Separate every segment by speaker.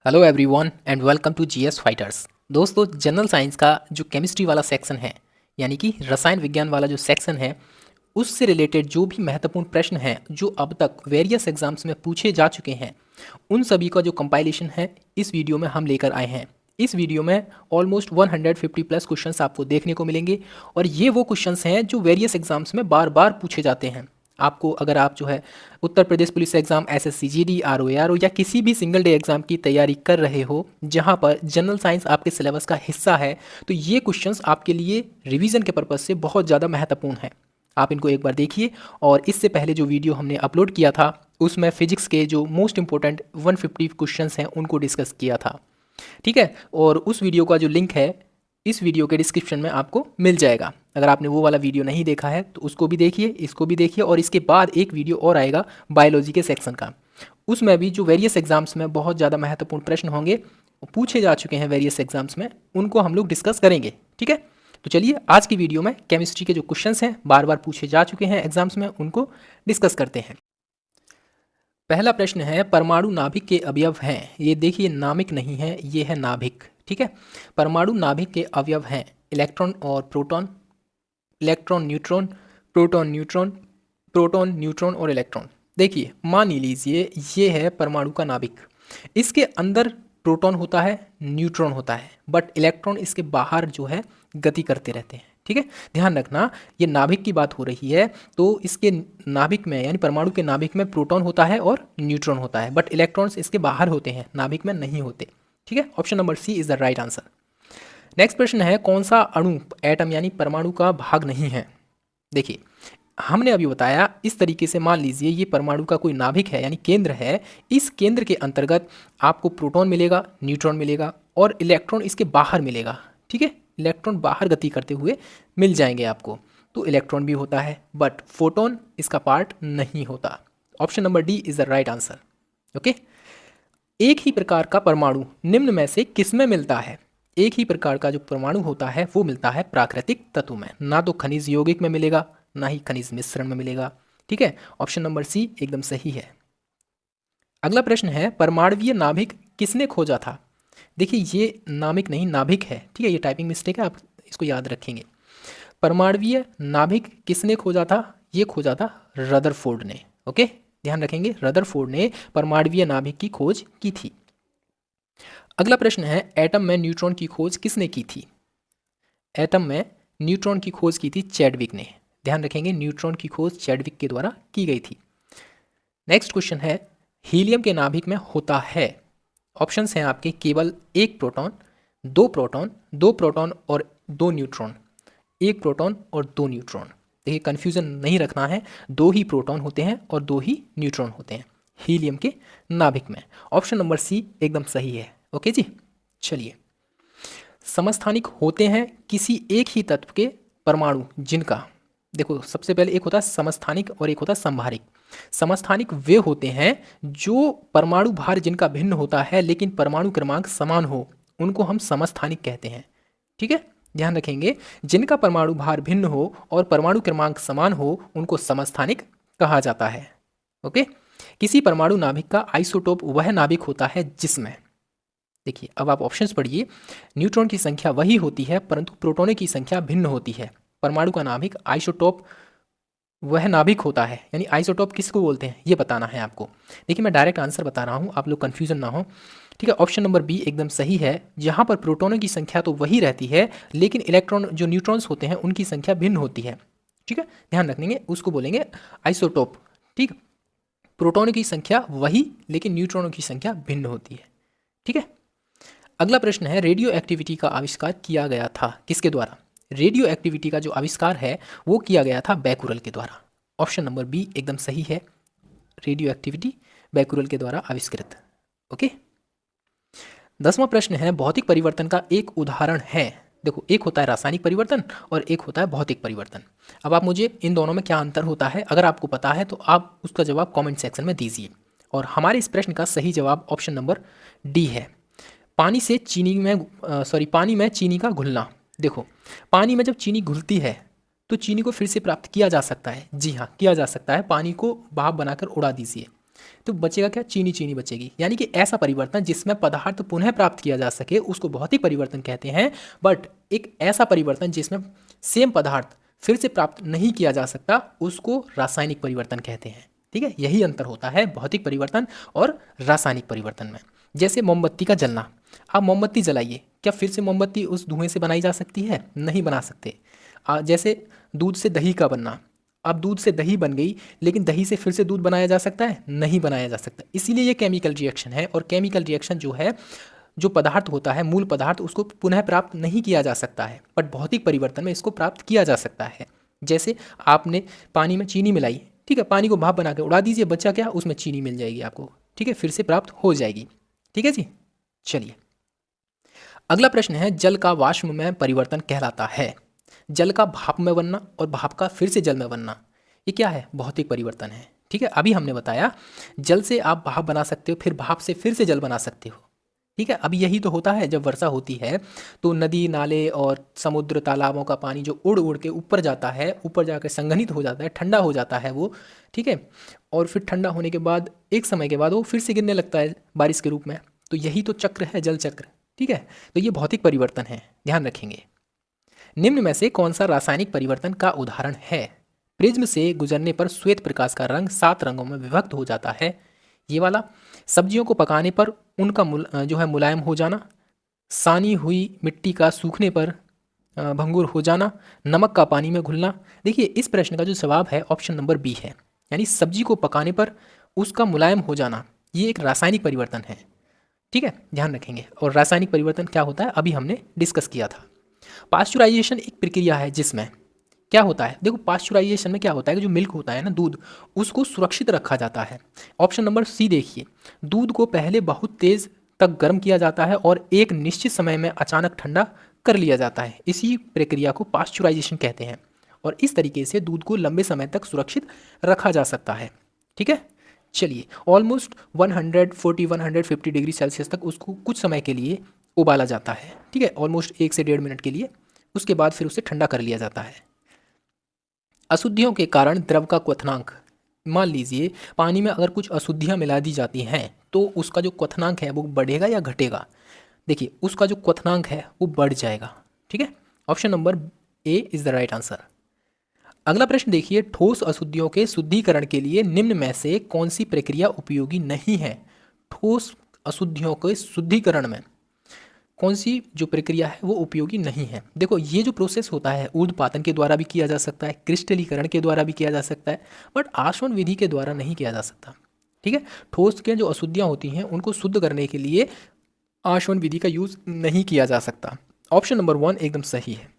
Speaker 1: Hello everyone and welcome to GS fighters. दोस्तों, general science का जो केमिस्ट्री वाला सेक्शन है, यानी कि रसायन विज्ञान वाला जो सेक्शन है, उससे रिलेटेड जो भी महत्वपूर्ण प्रश्न हैं जो अब तक वेरियस एग्जाम्स में पूछे जा चुके हैं, उन सभी का जो कंपाइलेशन है इस वीडियो में हम लेकर आए हैं। इस वीडियो में ऑलमोस्ट 150 प्लस क्वेश्चंस आपको देखने को मिलेंगे और ये वो क्वेश्चंस हैं जो वेरियस एग्जाम्स में बार बार पूछे जाते हैं। आपको अगर आप जो है Uttar Pradesh police exam, SSC GD, आरओएआर या किसी भी सिंगल डे एग्जाम की तैयारी कर रहे हो जहां पर जनरल साइंस आपके सिलेबस का हिस्सा है, तो ये क्वेश्चंस आपके लिए रिवीजन के पर्पज़ से बहुत ज़्यादा महत्वपूर्ण है। आप इनको एक बार देखिए। और इससे पहले जो वीडियो हमने अपलोड किया था उसमें फिजिक्स के जो मोस्ट इंपॉर्टेंट 150 क्वेश्चंस हैं उनको डिस्कस किया था, ठीक है। और उस वीडियो का जो लिंक है इस वीडियो के डिस्क्रिप्शन में आपको मिल जाएगा। अगर आपने वो वाला वीडियो नहीं देखा है तो उसको भी देखिए, इसको भी देखिए। और इसके बाद एक वीडियो और आएगा बायोलॉजी के सेक्शन का, उसमें भी जो वेरियस एग्जाम्स में बहुत ज़्यादा महत्वपूर्ण प्रश्न होंगे, पूछे जा चुके हैं वेरियस एग्जाम्स में, उनको हम लोग डिस्कस करेंगे, ठीक है। तो चलिए आज की वीडियो में केमिस्ट्री के जो क्वेश्चंस हैं बार बार पूछे जा चुके हैं एग्जाम्स में, उनको डिस्कस करते हैं। पहला प्रश्न है, परमाणु नाभिक के अवयव हैं। ये देखिए, नामिक नहीं है, ये है नाभिक, ठीक है। परमाणु नाभिक के अवयव हैं इलेक्ट्रॉन और proton, electron neutron, proton neutron, proton neutron और इलेक्ट्रॉन। देखिए, मान लीजिए ये है परमाणु का नाभिक। इसके अंदर प्रोटॉन होता है, न्यूट्रॉन होता है, बट इलेक्ट्रॉन इसके बाहर जो है गति करते रहते हैं, ठीक है। ध्यान रखना, ये नाभिक की बात हो रही है, तो इसके नाभिक में यानी परमाणु के नाभिक में प्रोटॉन होता है और न्यूट्रॉन होता है, बट इलेक्ट्रॉन्स इसके बाहर होते हैं, नाभिक में नहीं होते, ठीक है। Option number C is the right answer. Next प्रश्न है, कौन सा अणु एटम यानी परमाणु का भाग नहीं है। देखिए, हमने अभी बताया इस तरीके से, मान लीजिए ये परमाणु का कोई नाभिक है यानी केंद्र है, इस केंद्र के अंतर्गत आपको प्रोटॉन मिलेगा, न्यूट्रॉन मिलेगा और इलेक्ट्रॉन इसके बाहर मिलेगा, ठीक है। इलेक्ट्रॉन बाहर गति करते हुए मिल जाएंगे आपको, तो इलेक्ट्रॉन भी होता है बट फोटोन इसका पार्ट नहीं होता। Option number D is the right answer, okay. एक ही प्रकार का परमाणु निम्न में से किसमें मिलता है। एक ही प्रकार का जो परमाणु होता है वो मिलता है प्राकृतिक तत्व में, ना तो खनिज यौगिक में मिलेगा ना ही खनिज मिश्रण में मिलेगा, ठीक है। ऑप्शन नंबर सी एकदम सही है। अगला प्रश्न है, परमाणुवीय नाभिक किसने खोजा था। देखिए, ये नामिक नहीं नाभिक है, ठीक है, ये टाइपिंग मिस्टेक है, आप इसको याद रखेंगे। परमाणुवीय नाभिक किसने खोजा था, ये खोजा था रदरफोर्ड ने, ओके। ध्यान रखेंगे, रदरफोर्ड ने परमाणुवीय नाभिक की खोज की थी। अगला प्रश्न है, एटम में न्यूट्रॉन की खोज किसने की थी। एटम में न्यूट्रॉन की खोज की थी चैडविक ने। ध्यान रखेंगे, न्यूट्रॉन की खोज चैडविक के द्वारा की गई थी। नेक्स्ट क्वेश्चन है, हीलियम के नाभिक में होता है। ऑप्शंस हैं आपके, केवल एक प्रोटॉन, दो प्रोटॉन और दो न्यूट्रॉन, एक प्रोटॉन और दो न्यूट्रॉन। देखिए, कन्फ्यूजन नहीं रखना है, दो ही प्रोटॉन होते हैं और दो ही न्यूट्रॉन होते हैं हीलियम के नाभिक में। ऑप्शन नंबर सी एकदम सही है, ओके जी। चलिए, समस्थानिक होते हैं किसी एक ही तत्व के परमाणु जिनका, देखो सबसे पहले एक होता है समस्थानिक और एक होता है समभारिक। समस्थानिक वे होते हैं जो परमाणु भार जिनका भिन्न होता है लेकिन परमाणु क्रमांक समान हो, उनको हम समस्थानिक कहते हैं, ठीक है। ध्यान रखेंगे, जिनका परमाणु भार भिन्न हो और परमाणु क्रमांक समान हो उनको समस्थानिक कहा जाता है, ओके। किसी परमाणु नाभिक का आइसोटोप वह नाभिक होता है जिसमें, देखिए अब आप ऑप्शंस पढ़िए, न्यूट्रॉन की संख्या वही होती है परंतु प्रोटॉनों की संख्या भिन्न होती है। परमाणु का नाभिक आइसोटोप वह नाभिक होता है, यानी आइसोटोप किसको बोलते हैं ये बताना है आपको। देखिए, मैं डायरेक्ट आंसर बता रहा हूँ, आप लोग कन्फ्यूजन ना हो, ठीक है। ऑप्शन नंबर बी एकदम सही है, जहाँ पर प्रोटॉनों की संख्या तो वही रहती है लेकिन इलेक्ट्रॉन जो न्यूट्रॉन्स होते हैं उनकी संख्या भिन्न होती है, ठीक है। ध्यान रखेंगे, उसको बोलेंगे आइसोटोप, ठीक। प्रोटॉनों की संख्या वही लेकिन न्यूट्रॉनों की संख्या भिन्न होती है, ठीक है। अगला प्रश्न है, रेडियो एक्टिविटी का आविष्कार किया गया था किसके द्वारा। रेडियो एक्टिविटी का जो आविष्कार है वो किया गया था बैकुरल के द्वारा। ऑप्शन नंबर बी एकदम सही है, रेडियो एक्टिविटी बैकुरल के द्वारा आविष्कृत, ओके। 10वां प्रश्न है, भौतिक परिवर्तन का एक उदाहरण है। देखो, एक होता है रासायनिक परिवर्तन और एक होता है भौतिक परिवर्तन। अब आप मुझे इन दोनों में क्या अंतर होता है अगर आपको पता है तो आप उसका जवाब कॉमेंट सेक्शन में दीजिए। और हमारे इस प्रश्न का सही जवाब ऑप्शन नंबर डी है, पानी से चीनी में पानी में चीनी का घुलना। देखो, पानी में जब चीनी घुलती है तो चीनी को फिर से प्राप्त किया जा सकता है, जी हाँ किया जा सकता है। पानी को भाप बनाकर उड़ा दीजिए, तो बचेगा क्या, चीनी चीनी बचेगी। यानी कि ऐसा परिवर्तन जिसमें पदार्थ पुनः प्राप्त किया जा सके उसको भौतिक परिवर्तन कहते हैं। बट एक ऐसा परिवर्तन जिसमें सेम पदार्थ फिर से प्राप्त नहीं किया जा सकता उसको रासायनिक परिवर्तन कहते हैं। ठीक है, यही अंतर होता है भौतिक परिवर्तन और रासायनिक परिवर्तन में। जैसे मोमबत्ती का जलना, आप मोमबत्ती जलाइए, क्या फिर से मोमबत्ती उस धुएं से बनाई जा सकती है? नहीं बना सकते। जैसे दूध से दही का बनना, अब दूध से दही बन गई लेकिन दही से फिर से दूध बनाया जा सकता है? नहीं बनाया जा सकता। इसीलिए ये केमिकल रिएक्शन है, और केमिकल रिएक्शन जो है, जो पदार्थ होता है मूल पदार्थ, उसको पुनः प्राप्त नहीं किया जा सकता है, बट भौतिक परिवर्तन में इसको प्राप्त किया जा सकता है। जैसे आपने पानी में चीनी मिलाई, ठीक है, पानी को भाप बना के उड़ा दीजिए, बच्चा क्या, उसमें चीनी मिल जाएगी आपको, ठीक है, फिर से प्राप्त हो जाएगी। ठीक है जी, चलिए अगला प्रश्न है, जल का वाष्प में परिवर्तन कहलाता है। जल का भाप में बनना और भाप का फिर से जल में बनना, ये क्या है, भौतिक परिवर्तन है। ठीक है, अभी हमने बताया जल से आप भाप बना सकते हो, फिर भाप से फिर से जल बना सकते हो। ठीक है, अभी यही तो होता है, जब वर्षा होती है तो नदी नाले और समुद्र तालाबों का पानी जो उड़ उड़ के ऊपर जाता है, ऊपर जाकर संघनित हो जाता है, ठंडा हो जाता है वो। ठीक है, और फिर ठंडा होने के बाद एक समय के बाद वो फिर से गिरने लगता है बारिश के रूप में। तो यही तो चक्र है, जल चक्र। ठीक है, तो ये भौतिक परिवर्तन है, ध्यान रखेंगे। निम्न में से कौन सा रासायनिक परिवर्तन का उदाहरण है? प्रिज्म से गुजरने पर श्वेत प्रकाश का रंग 7 रंगों में विभक्त हो जाता है, ये वाला। सब्जियों को पकाने पर उनका जो है मुलायम हो जाना, सानी हुई मिट्टी का सूखने पर भंगुर हो जाना, नमक का पानी में घुलना। देखिए इस प्रश्न का जो जवाब है ऑप्शन नंबर बी है, यानी सब्जी को पकाने पर उसका मुलायम हो जाना, ये एक रासायनिक परिवर्तन है। ठीक है, ध्यान रखेंगे। और रासायनिक परिवर्तन क्या होता है अभी हमने डिस्कस किया था। पास्चुराइजेशन एक प्रक्रिया है जिसमें क्या होता है, देखो पास्चुराइजेशन में क्या होता है कि जो मिल्क होता है ना, दूध, उसको सुरक्षित रखा जाता है। ऑप्शन नंबर सी देखिए, दूध को पहले बहुत तेज तक गर्म किया जाता है और एक निश्चित समय में अचानक ठंडा कर लिया जाता है। इसी प्रक्रिया को पास्चुराइजेशन कहते हैं, और इस तरीके से दूध को लंबे समय तक सुरक्षित रखा जा सकता है। ठीक है, चलिए ऑलमोस्ट 140-150 डिग्री सेल्सियस तक उसको कुछ समय के लिए उबाला जाता है। ठीक है, ऑलमोस्ट 1 से 1.5 मिनट के लिए, उसके बाद फिर उसे ठंडा कर लिया जाता है। अशुद्धियों के कारण द्रव का क्वथनांक, मान लीजिए पानी में अगर कुछ अशुद्धियाँ मिला दी जाती हैं तो उसका जो क्वथनांक है वो बढ़ेगा या घटेगा? देखिए उसका जो क्वथनांक है वो बढ़ जाएगा। ठीक है, option number A is the right answer. अगला प्रश्न देखिए, ठोस अशुद्धियों के शुद्धिकरण के लिए निम्न में से कौन सी प्रक्रिया उपयोगी नहीं है? ठोस अशुद्धियों के शुद्धिकरण में कौन सी जो प्रक्रिया है वो उपयोगी नहीं है? देखो ये जो प्रोसेस होता है ऊर्ध्वपातन के द्वारा भी किया जा सकता है, क्रिस्टलीकरण के द्वारा भी किया जा सकता है, बट आसवन विधि के द्वारा नहीं किया जा सकता। ठीक है, ठोस के जो अशुद्धियाँ होती हैं उनको शुद्ध करने के लिए आसवन विधि का यूज नहीं किया जा सकता। ऑप्शन नंबर 1 एकदम सही है।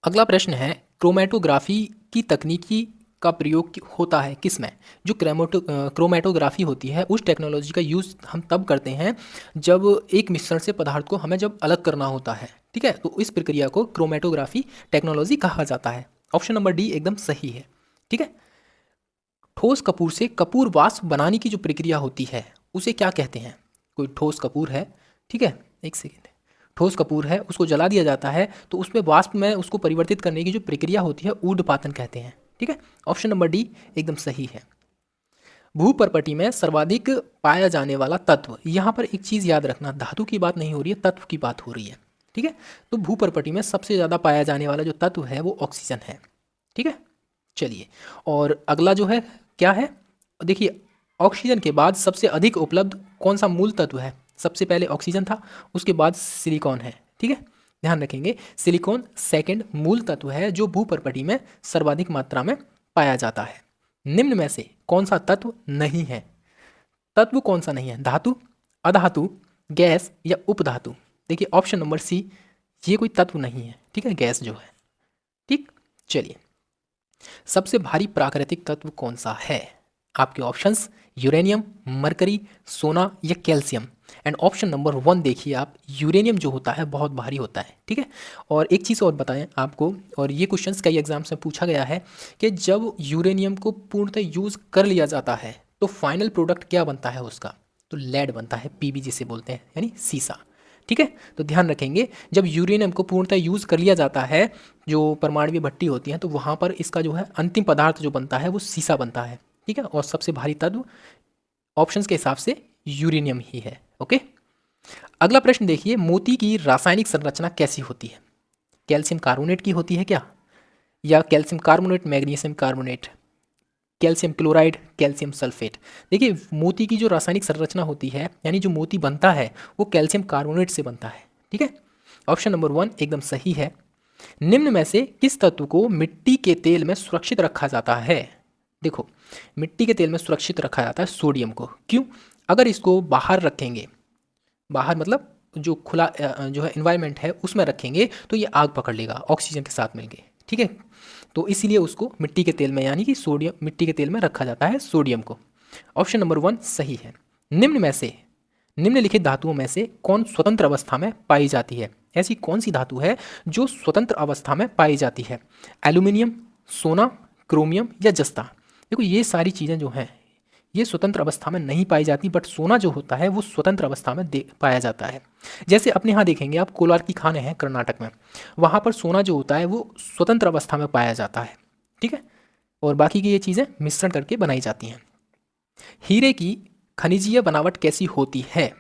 Speaker 1: अगला प्रश्न है, क्रोमेटोग्राफी की तकनीकी का प्रयोग होता है किसमें? जो क्रोमेटोग्राफी होती है उस टेक्नोलॉजी का यूज़ हम तब करते हैं जब एक मिश्रण से पदार्थ को हमें जब अलग करना होता है। ठीक है, तो इस प्रक्रिया को क्रोमेटोग्राफी टेक्नोलॉजी कहा जाता है। ऑप्शन नंबर डी एकदम सही है। ठीक है, ठोस कपूर से कपूर वाष्प बनाने की जो प्रक्रिया होती है उसे क्या कहते हैं? कोई ठोस कपूर है, ठीक है, एक सेकेंड, ठोस कपूर है, उसको जला दिया जाता है तो उसमें वाष्प में उसको परिवर्तित करने की जो प्रक्रिया होती है ऊर्ध्वपातन कहते हैं। ठीक है, ऑप्शन नंबर डी एकदम सही है। भूपर्पटी में सर्वाधिक पाया जाने वाला तत्व, यहाँ पर एक चीज़ याद रखना, धातु की बात नहीं हो रही है, तत्व की बात हो रही है। ठीक है, तो भूपर्पटी में सबसे ज़्यादा पाया जाने वाला जो तत्व है वो ऑक्सीजन है। ठीक है, चलिए और अगला जो है क्या है, देखिए ऑक्सीजन के बाद सबसे अधिक उपलब्ध कौन सा मूल तत्व है? सबसे पहले ऑक्सीजन था, उसके बाद सिलिकॉन है। ठीक है, ध्यान रखेंगे, सिलिकॉन सेकंड मूल तत्व है जो भूपर्पटी में सर्वाधिक मात्रा में पाया जाता है। निम्न में से कौन सा तत्व नहीं है? तत्व कौन सा नहीं है? धातु, अधातु, गैस या उपधातु? देखिए ऑप्शन नंबर सी, ये कोई तत्व नहीं है। ठीक है, गैस जो है। ठीक, चलिए सबसे भारी प्राकृतिक तत्व कौन सा है? आपके ऑप्शंस यूरेनियम, मरकरी, सोना या कैल्शियम। एंड ऑप्शन नंबर 1 देखिए आप, यूरेनियम जो होता है बहुत भारी होता है। ठीक है, और एक चीज़ और बताएं आपको, और ये क्वेश्चंस कई एग्जाम्स में पूछा गया है कि जब यूरेनियम को पूर्णतः यूज़ कर लिया जाता है तो फाइनल प्रोडक्ट क्या बनता है उसका? तो लेड बनता है, पीबी जिसे बोलते हैं, यानी सीसा। ठीक है, तो ध्यान रखेंगे जब यूरेनियम को पूर्णतः यूज़ कर लिया जाता है, जो परमाणु भट्टी होती है, तो वहाँ पर इसका जो है अंतिम पदार्थ जो बनता है वो सीसा बनता है। ठीक है, और सबसे भारी तत्व ऑप्शंस के हिसाब से यूरेनियम ही है। ओके, अगला प्रश्न देखिए, मोती की रासायनिक संरचना कैसी होती है? कैल्शियम कार्बोनेट की होती है क्या, या calcium carbonate, magnesium carbonate, calcium chloride, calcium sulphate? देखिए, मोती की जो रासायनिक संरचना होती है, यानी जो मोती बनता है, वो कैल्शियम कार्बोनेट से बनता है। ठीक है, ऑप्शन नंबर 1 एकदम सही है। निम्न में से किस तत्व को मिट्टी के तेल में सुरक्षित रखा जाता है? देखो, मिट्टी के तेल में सुरक्षित रखा जाता है सोडियम को। क्यों? अगर इसको बाहर रखेंगे, बाहर मतलब जो खुला जो है इन्वायरमेंट है उसमें रखेंगे, तो ये आग पकड़ लेगा ऑक्सीजन के साथ मिलके। ठीक है, तो इसीलिए उसको मिट्टी के तेल में, यानी कि सोडियम, मिट्टी के तेल में रखा जाता है सोडियम को। ऑप्शन नंबर 1 सही है। निम्न में से, निम्नलिखित धातुओं में से कौन स्वतंत्र अवस्था में पाई जाती है? ऐसी कौन सी धातु है जो स्वतंत्र अवस्था में पाई जाती है? एल्यूमिनियम, सोना, क्रोमियम या जस्ता? देखो, ये सारी चीज़ें जो हैं ये स्वतंत्र अवस्था में नहीं पाई जाती, बट सोना जो होता है वो स्वतंत्र अवस्था में पाया जाता है। जैसे अपने यहाँ देखेंगे आप, कोलार की खानें हैं कर्नाटक में, वहाँ पर सोना जो होता है वो स्वतंत्र अवस्था में पाया जाता है। ठीक है, और बाकी की ये चीज़ें मिश्रण करके बनाई जाती हैं। हीरे की खनिजीय बनावट कैसी होती है?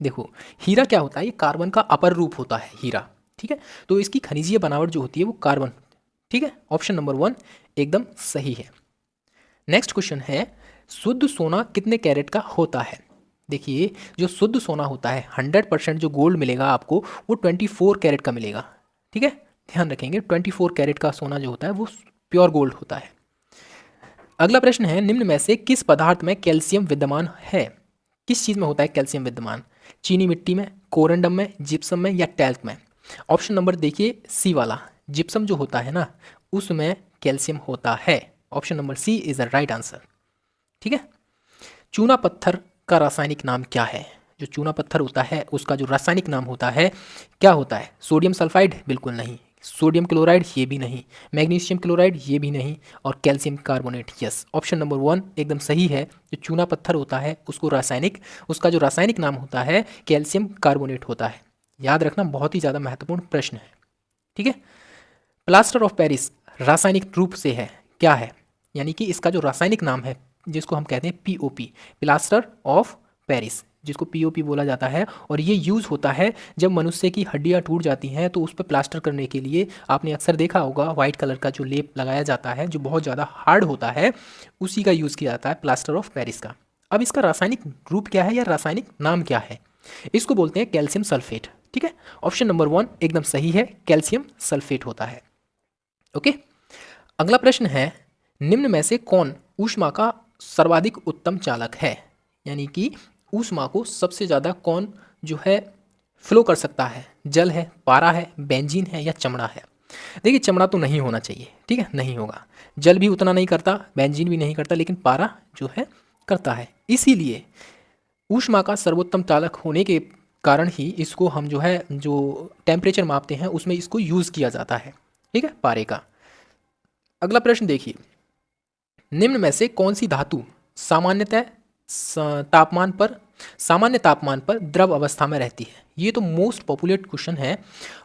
Speaker 1: देखो, हीरा क्या होता है, ये कार्बन का अपर रूप होता है हीरा। ठीक है, तो इसकी खनिजीय बनावट जो होती है वो कार्बन। ठीक है, ऑप्शन नंबर 1 एकदम सही है। नेक्स्ट क्वेश्चन है, शुद्ध सोना कितने कैरेट का होता है? देखिए, जो शुद्ध सोना होता है, 100% जो गोल्ड मिलेगा आपको, वो 24 कैरेट का मिलेगा। ठीक है, ध्यान रखेंगे, 24 कैरेट का सोना जो होता है वो प्योर गोल्ड होता है। अगला प्रश्न है, निम्न में से किस पदार्थ में कैल्शियम विद्यमान है? किस चीज़ में होता है कैल्शियम विद्यमान? चीनी मिट्टी में, कोरंडम में, जिप्सम में या टैल्क में? ऑप्शन नंबर देखिए सी वाला, जिप्सम जो होता है ना, उसमें कैल्शियम होता है। Option number C is the right answer. ठीक है, चूना पत्थर का रासायनिक नाम क्या है? जो चूना पत्थर होता है उसका जो रासायनिक नाम होता है क्या होता है? Sodium sulphide? बिल्कुल नहीं। Sodium chloride? ये भी नहीं। Magnesium chloride? ये भी नहीं। और calcium carbonate? Yes, option number 1 एकदम सही है। जो चूना पत्थर होता है उसका जो रासायनिक नाम होता है कैल्शियम कार्बोनेट होता है। याद रखना, बहुत ही ज़्यादा महत्वपूर्ण प्रश्न है। ठीक है, प्लास्टर ऑफ पेरिस रासायनिक रूप से है क्या है? यानी कि इसका जो रासायनिक नाम है, जिसको हम कहते हैं पीओपी, प्लास्टर ऑफ पेरिस, जिसको पीओपी बोला जाता है, और ये यूज़ होता है जब मनुष्य की हड्डियाँ टूट जाती हैं तो उस पर प्लास्टर करने के लिए आपने अक्सर देखा होगा वाइट कलर का जो लेप लगाया जाता है, जो बहुत ज़्यादा हार्ड होता है, उसी का यूज़ किया जाता है प्लास्टर ऑफ पेरिस का। अब इसका रासायनिक रूप क्या है या रासायनिक नाम क्या है? इसको बोलते हैं कैल्शियम सल्फेट। ठीक है, ऑप्शन नंबर 1 एकदम सही है, कैल्शियम सल्फेट होता है। ओके, अगला प्रश्न है, निम्न में से कौन ऊष्मा का सर्वाधिक उत्तम चालक है? यानी कि ऊष्मा को सबसे ज़्यादा कौन जो है फ्लो कर सकता है? जल है, पारा है, बेंजीन है या चमड़ा है? देखिए, चमड़ा तो नहीं होना चाहिए। ठीक है, नहीं होगा। जल भी उतना नहीं करता, बेंजीन भी नहीं करता, लेकिन पारा जो है करता है। इसीलिए ऊष्मा का सर्वोत्तम चालक होने के कारण ही इसको हम जो है, जो टेम्परेचर मापते हैं उसमें इसको यूज़ किया जाता है। ठीक है, पारे का। अगला प्रश्न देखिए, निम्न में से कौन सी धातु सामान्यतः सामान्य तापमान पर द्रव अवस्था में रहती है? ये तो मोस्ट पॉपुलर क्वेश्चन है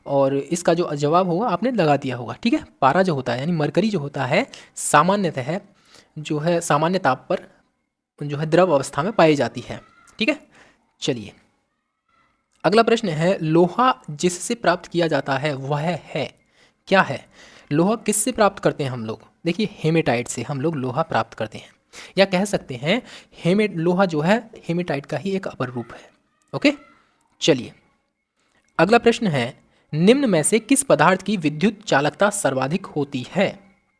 Speaker 1: और इसका जो जवाब होगा आपने लगा दिया होगा। ठीक है, पारा जो होता है यानी मरकरी जो होता है, सामान्यतः जो है सामान्य ताप पर जो है द्रव अवस्था में पाई जाती है। ठीक है, चलिए अगला प्रश्न है, लोहा जिससे प्राप्त किया जाता है वह है क्या है? लोहा किससे प्राप्त करते हैं हम लोग? देखिए, हेमेटाइट से हम लोग लोहा प्राप्त करते हैं, या कह सकते हैं लोहा जो है हेमेटाइट का ही एक अपर रूप है। ओके, चलिए अगला प्रश्न है, निम्न में से किस पदार्थ की विद्युत चालकता सर्वाधिक होती है?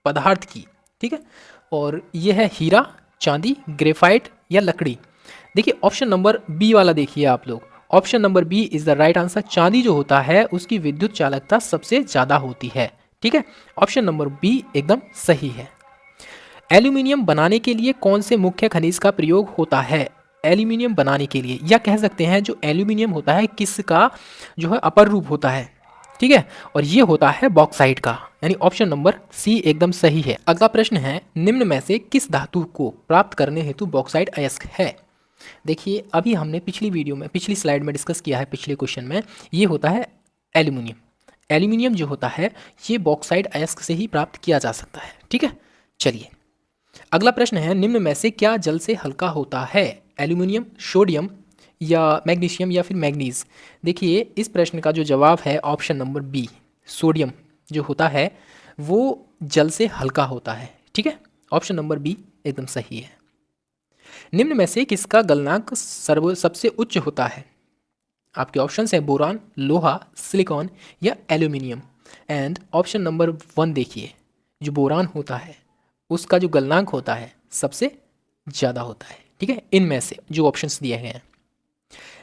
Speaker 1: पदार्थ की। ठीक है, और यह है हीरा, चांदी, ग्रेफाइट या लकड़ी? देखिए, ऑप्शन नंबर बी वाला देखिए आप लोग, option number B is the right answer. चांदी जो होता है उसकी विद्युत चालकता सबसे ज़्यादा होती है। ठीक है, ऑप्शन नंबर बी एकदम सही है। एल्यूमिनियम बनाने के लिए कौन से मुख्य खनिज का प्रयोग होता है? एल्यूमिनियम बनाने के लिए, या कह सकते हैं जो एल्यूमिनियम होता है किसका जो है अपर रूप होता है? ठीक है, और ये होता है बॉक्साइट का, यानी ऑप्शन नंबर सी एकदम सही है। अगला प्रश्न है, निम्न में से किस धातु को प्राप्त करने हेतु बॉक्साइट अयस्क है? देखिए, अभी हमने पिछली वीडियो में, पिछली स्लाइड में डिस्कस किया है, पिछले क्वेश्चन में, ये होता है एल्यूमिनियम। एल्यूमिनियम जो होता है ये बॉक्साइट अयस्क से ही प्राप्त किया जा सकता है। ठीक है, चलिए अगला प्रश्न है, निम्न में से क्या जल से हल्का होता है? एल्यूमिनियम, सोडियम या मैग्नीशियम या फिर मैग्नीज? देखिए इस प्रश्न का जो जवाब है ऑप्शन नंबर बी, सोडियम जो होता है वो जल से हल्का होता है। ठीक है, ऑप्शन नंबर बी एकदम सही है। निम्न में से किसका गलनांक सबसे उच्च होता है? आपके ऑप्शंस हैं बोरान, लोहा, सिलिकॉन या एल्यूमिनियम। एंड ऑप्शन नंबर 1 देखिए, जो बोरान होता है उसका जो गलनांक होता है सबसे ज़्यादा होता है। ठीक है, इनमें से जो ऑप्शंस दिए गए हैं,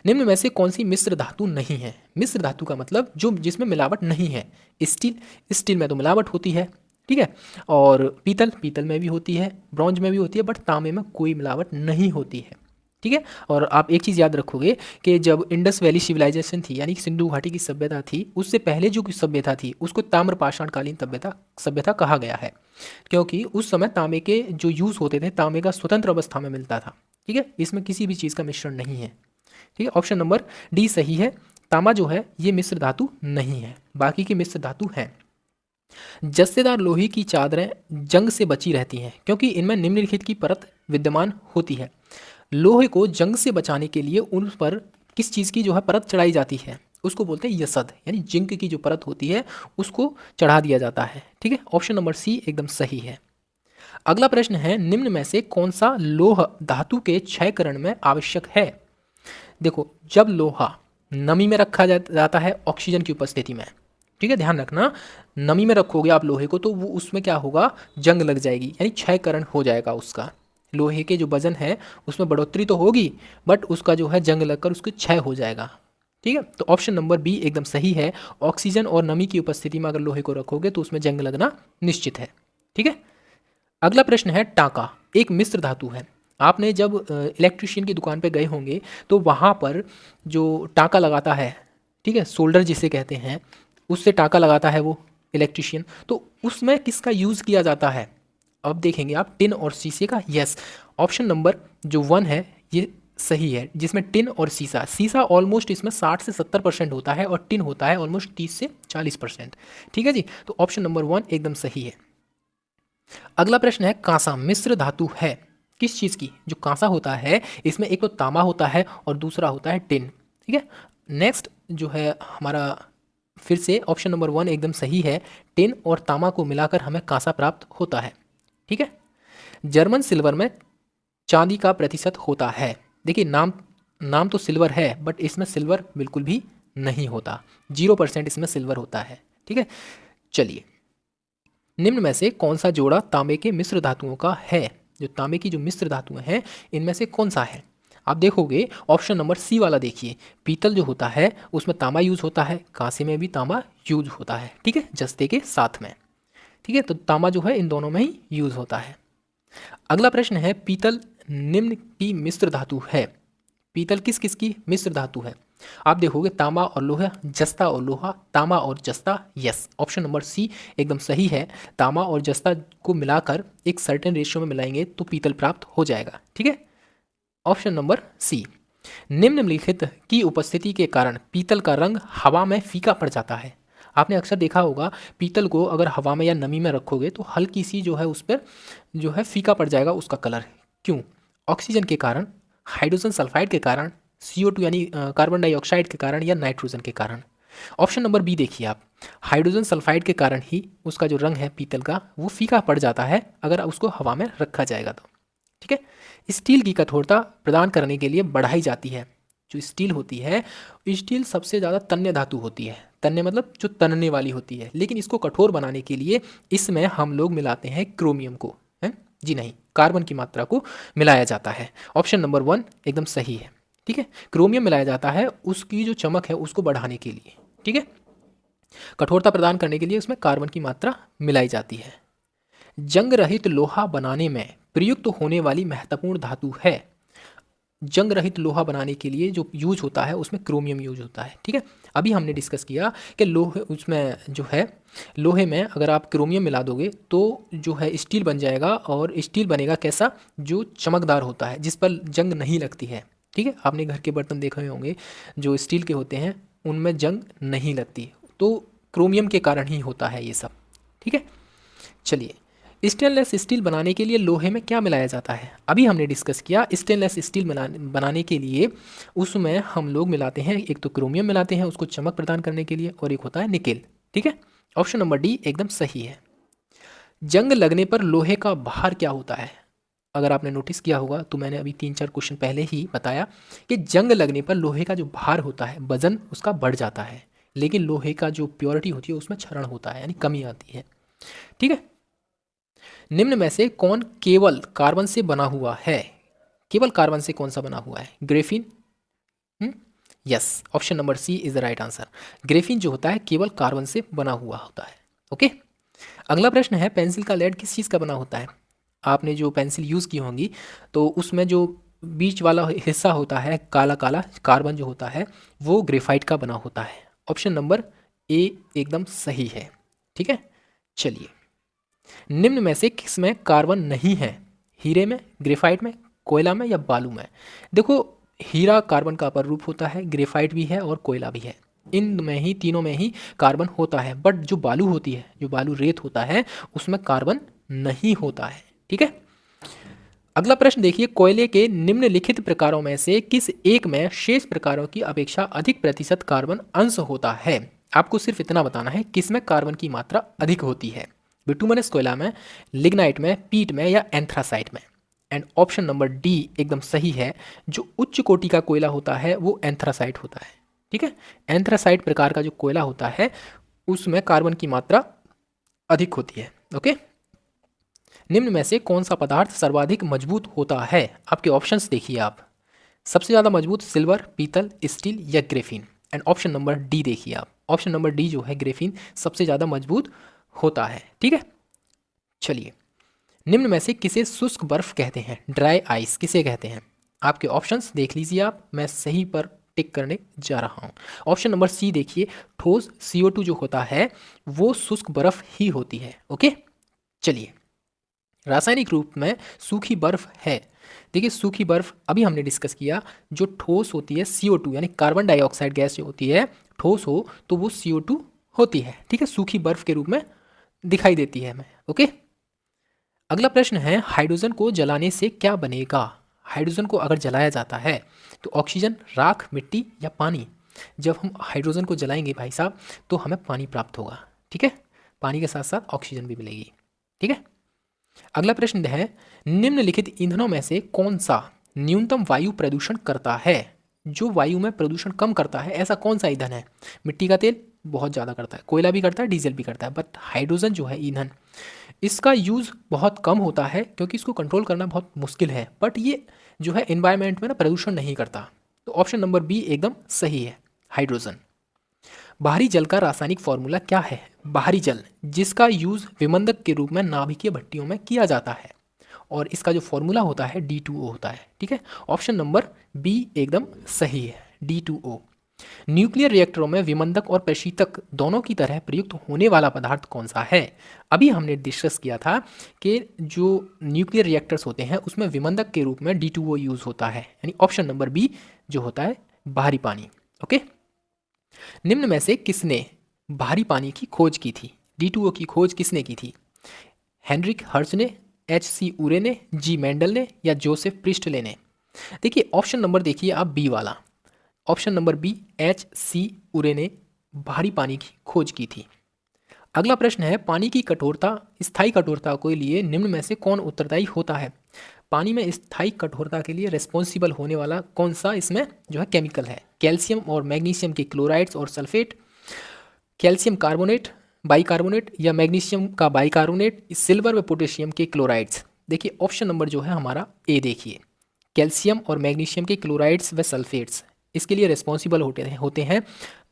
Speaker 1: निम्न में से कौन सी मिश्र धातु नहीं है? मिश्र धातु का मतलब जो जिसमें मिलावट नहीं है। स्टील, स्टील में तो मिलावट होती है। ठीक है, और पीतल, पीतल में भी होती है, ब्रॉन्ज में भी होती है, बट तांबे में कोई मिलावट नहीं होती है। ठीक है, और आप एक चीज़ याद रखोगे कि जब इंडस वैली सिविलाइजेशन थी यानी कि सिंधु घाटी की सभ्यता थी, उससे पहले जो सभ्यता थी उसको ताम्र पाषाणकालीन सभ्यता सभ्यता कहा गया है, क्योंकि उस समय तांबे के जो यूज़ होते थे तांबे का स्वतंत्र अवस्था में मिलता था। ठीक है, इसमें किसी भी चीज़ का मिश्रण नहीं है। ठीक है, ऑप्शन नंबर डी सही है। तांबा जो है ये मिश्र धातु नहीं है, बाकी की मिश्र धातु हैं। जस्सेदार लोहे की चादरें जंग से बची रहती हैं क्योंकि इनमें निम्नलिखित की परत विद्यमान होती है। लोहे को जंग से बचाने के लिए उन पर किस चीज़ की जो है परत चढ़ाई जाती है? उसको बोलते हैं यसद, यानी जिंक की जो परत होती है उसको चढ़ा दिया जाता है। ठीक है, ऑप्शन नंबर सी एकदम सही है। अगला प्रश्न है, निम्न में से कौन सा लोह धातु के क्षयकरण में आवश्यक है? देखो, जब लोहा नमी में रखा जाता है ऑक्सीजन की उपस्थिति में, ठीक है, ध्यान रखना, नमी में रखोगे आप लोहे को तो वो उसमें क्या होगा, जंग लग जाएगी, यानी क्षयकरण हो जाएगा उसका। लोहे के जो वजन है उसमें बढ़ोतरी तो होगी बट उसका जो है जंग लगकर उसको क्षय हो जाएगा। ठीक है, तो ऑप्शन नंबर बी एकदम सही है। ऑक्सीजन और नमी की उपस्थिति में अगर लोहे को रखोगे तो उसमें जंग लगना निश्चित है। ठीक है, अगला प्रश्न है, टांका एक मिश्र धातु है। आपने जब इलेक्ट्रिशियन की दुकान पर गए होंगे तो वहाँ पर जो टांका लगाता है, ठीक है, सोल्डर जिसे कहते हैं, उससे टांका लगाता है वो इलेक्ट्रिशियन, तो उसमें किसका यूज़ किया जाता है? अब देखेंगे आप, टिन और शीशे का। यस, ऑप्शन नंबर जो 1 है ये सही है, जिसमें टिन और शीशा, शीशा ऑलमोस्ट इसमें 60 से 70% होता है और टिन होता है ऑलमोस्ट 30 से 40%। ठीक है जी, तो ऑप्शन नंबर 1 एकदम सही है। अगला प्रश्न है, कांसा मिश्र धातु है किस चीज़ की? जो कांसा होता है इसमें एक तो तांबा होता है और दूसरा होता है टिन। ठीक है, नेक्स्ट जो है हमारा, फिर से ऑप्शन नंबर 1 एकदम सही है। टिन और तांबा को मिलाकर हमें कांसा प्राप्त होता है। ठीक है, जर्मन सिल्वर में चांदी का प्रतिशत होता है। देखिए नाम तो सिल्वर है बट इसमें सिल्वर बिल्कुल भी नहीं होता, 0% इसमें सिल्वर होता है। ठीक है, चलिए, निम्न में से कौन सा जोड़ा तांबे के मिश्र धातुओं का है? जो तांबे की जो मिश्र धातुएं हैं इनमें से कौन सा है? आप देखोगे ऑप्शन नंबर सी वाला, देखिए पीतल जो होता है उसमें तांबा यूज होता है, कांसे में भी तांबा यूज होता है। ठीक है, जस्ते के साथ में। ठीक है, तो तांबा जो है इन दोनों में ही यूज होता है। अगला प्रश्न है, पीतल निम्न की मिश्र धातु है। पीतल किस किस की मिश्र धातु है? आप देखोगे तांबा और लोहा, जस्ता और लोहा, तांबा और जस्ता। यस, ऑप्शन नंबर सी एकदम सही है। तांबा और जस्ता को मिलाकर एक सर्टेन रेशियो में मिलाएंगे तो पीतल प्राप्त हो जाएगा। ठीक है, ऑप्शन नंबर सी। निम्नलिखित की उपस्थिति के कारण पीतल का रंग हवा में फीका पड़ जाता है। आपने अक्सर देखा होगा पीतल को अगर हवा में या नमी में रखोगे तो हल्की सी जो है उस पर जो है फीका पड़ जाएगा उसका कलर। क्यों? ऑक्सीजन के कारण, हाइड्रोजन सल्फाइड के कारण, CO2 यानी कार्बन डाइऑक्साइड के कारण या नाइट्रोजन के कारण। ऑप्शन नंबर बी देखिए आप, हाइड्रोजन सल्फाइड के कारण ही उसका जो रंग है पीतल का वो फीका पड़ जाता है अगर उसको हवा में रखा जाएगा तो। ठीक है, स्टील की कठोरता प्रदान करने के लिए बढ़ाई जाती है। जो स्टील होती है, स्टील सबसे ज़्यादा तन्य धातु होती है। तन्य मतलब जो तनने वाली होती है, लेकिन इसको कठोर बनाने के लिए इसमें हम लोग मिलाते हैं क्रोमियम को, है जी नहीं, कार्बन की मात्रा को मिलाया जाता है। ऑप्शन नंबर 1 एकदम सही है। ठीक है, क्रोमियम मिलाया जाता है उसकी जो चमक है उसको बढ़ाने के लिए। ठीक है, कठोरता प्रदान करने के लिए उसमें कार्बन की मात्रा मिलाई जाती है। जंग रहित लोहा बनाने में प्रयुक्त होने वाली महत्वपूर्ण धातु है। जंग रहित लोहा बनाने के लिए जो यूज होता है उसमें क्रोमियम यूज होता है। ठीक है, अभी हमने डिस्कस किया कि लोहे उसमें जो है लोहे में अगर आप क्रोमियम मिला दोगे तो जो है स्टील बन जाएगा, और स्टील बनेगा कैसा, जो चमकदार होता है जिस पर जंग नहीं लगती है। ठीक है, आपने घर के बर्तन देखे हुए होंगे जो स्टील के होते हैं उनमें जंग नहीं लगती, तो क्रोमियम के कारण ही होता है ये सब। ठीक है, चलिए, स्टेनलेस स्टील बनाने के लिए लोहे में क्या मिलाया जाता है? अभी हमने डिस्कस किया स्टेनलेस स्टील बनाने के लिए उसमें हम लोग मिलाते हैं, एक तो क्रोमियम मिलाते हैं उसको चमक प्रदान करने के लिए, और एक होता है निकेल। ठीक है, ऑप्शन नंबर डी एकदम सही है। जंग लगने पर लोहे का भार क्या होता है? अगर आपने नोटिस किया होगा तो मैंने अभी 3-4 क्वेश्चन पहले ही बताया कि जंग लगने पर लोहे का जो भार होता है, वजन उसका बढ़ जाता है, लेकिन लोहे का जो प्योरिटी होती है उसमें क्षरण होता है, यानी कमी आती है। ठीक है, निम्न में से कौन केवल कार्बन से बना हुआ है? केवल कार्बन से कौन सा बना हुआ है? Graphene. Yes, option number C is the right answer. Graphene जो होता है केवल कार्बन से बना हुआ होता है। ओके, अगला प्रश्न है पेंसिल का लेड किस चीज़ का बना होता है? आपने जो पेंसिल यूज़ की होंगी तो उसमें जो बीच वाला हिस्सा होता है काला काला कार्बन जो होता है वो ग्रेफाइट का बना होता है। ऑप्शन नंबर ए एकदम सही है। ठीक है, चलिए, निम्न में से किस में कार्बन नहीं है? हीरे में, ग्रेफाइट में, कोयला में या बालू में? देखो, हीरा कार्बन का अपर रूप होता है, ग्रेफाइट भी है और कोयला भी है, इन में ही तीनों में ही कार्बन होता है, बट जो बालू होती है, जो बालू रेत होता है उसमें कार्बन नहीं होता है। ठीक है, अगला प्रश्न देखिए, कोयले के निम्नलिखित प्रकारों में से किस एक में शेष प्रकारों की अपेक्षा अधिक प्रतिशत कार्बन अंश होता है? आपको सिर्फ इतना बताना है किसमें कार्बन की मात्रा अधिक होती है, बिटुमिनस कोयला में, लिग्नाइट में, पीट में या एंथ्रासाइट में? एंड ऑप्शन नंबर डी एकदम सही है, जो उच्च कोटि का कोयला होता है वो एंथ्रासाइट होता है। ठीक है, एंथ्रासाइट प्रकार का जो कोयला होता है उसमें कार्बन की मात्रा अधिक होती है। ओके, निम्न में से कौन सा पदार्थ सर्वाधिक मजबूत होता है? आपके ऑप्शंस देखिए आप, सबसे ज़्यादा मजबूत सिल्वर, पीतल, स्टील या Graafian? And option number D देखिए आप, ऑप्शन नंबर डी जो है ग्रेफिन सबसे ज़्यादा मजबूत होता है। ठीक है, चलिए, निम्न में से किसे शुष्क बर्फ कहते हैं? ड्राई आइस किसे कहते हैं? आपके ऑप्शंस देख लीजिए आप, मैं सही पर टिक करने जा रहा हूँ। ऑप्शन नंबर सी देखिए, ठोस CO2 जो होता है वो शुष्क बर्फ ही होती है। ओके, चलिए, रासायनिक रूप में सूखी बर्फ है। देखिए, सूखी बर्फ अभी हमने डिस्कस किया, जो ठोस होती है CO2 यानी कार्बन डाइऑक्साइड गैस जो होती है, ठोस हो तो वो CO2 होती है। ठीक है, सूखी बर्फ के रूप में दिखाई देती है हमें। ओके, अगला प्रश्न है, हाइड्रोजन को जलाने से क्या बनेगा? हाइड्रोजन को अगर जलाया जाता है तो ऑक्सीजन, राख, मिट्टी या पानी? जब हम हाइड्रोजन को जलाएंगे भाई साहब तो हमें पानी प्राप्त होगा। ठीक है, पानी के साथ साथ ऑक्सीजन भी मिलेगी। ठीक है, अगला प्रश्न है, निम्नलिखित ईंधनों में से कौन सा न्यूनतम वायु प्रदूषण करता है? जो वायु में प्रदूषण कम करता है ऐसा कौन सा ईंधन है? मिट्टी का तेल बहुत ज़्यादा करता है, कोयला भी करता है, डीजल भी करता है, बट हाइड्रोजन जो है ईंधन, इसका यूज़ बहुत कम होता है क्योंकि इसको कंट्रोल करना बहुत मुश्किल है, बट ये जो है एनवायरनमेंट में ना प्रदूषण नहीं करता। तो ऑप्शन नंबर बी एकदम सही है, हाइड्रोजन। बाहरी जल का रासायनिक फॉर्मूला क्या है? बाहरी जल जिसका यूज़ विमंदक के रूप में नाभिकीय भट्टियों में किया जाता है, और इसका जो फॉर्मूला होता है D2O होता है। ठीक है, ऑप्शन नंबर बी एकदम सही है, D2O। न्यूक्लियर रिएक्टरों में विमंदक और प्रशीतक दोनों की तरह प्रयुक्त होने वाला पदार्थ कौन सा है? अभी हमने डिस्कस किया था कि जो न्यूक्लियर रिएक्टर्स होते हैं उसमें विमंदक के रूप में D2O यूज़ होता है, यानी ऑप्शन नंबर बी जो होता है बाहरी पानी। ओके, निम्न में से किसने भारी पानी की खोज की थी? D2O की खोज किसने की थी? हेनरिक हर्ट्ज ने, HC उरे ने, G मेंडल ने या जोसेफ प्रिस्टले ने? देखिए, ऑप्शन नंबर देखिए आप बी वाला, ऑप्शन नंबर बी HC उरे ने भारी पानी की खोज की थी। अगला प्रश्न है, पानी की कठोरता, स्थायी कठोरता के लिए निम्न में से कौन उत्तरदायी होता है? पानी में स्थायी कठोरता के लिए रिस्पॉन्सिबल होने वाला कौन सा इसमें जो है केमिकल है? कैल्शियम और मैग्नीशियम के क्लोराइड्स और सल्फेट, कैल्शियम कार्बोनेट, बाइकार्बोनेट या मैग्नीशियम का बाइकार्बोनेट, सिल्वर व पोटेशियम के क्लोराइड्स? देखिए, ऑप्शन नंबर जो है हमारा ए देखिए, कैल्शियम और मैग्नीशियम के क्लोराइड्स व सल्फेट्स इसके लिए रिस्पॉन्सिबल होते हैं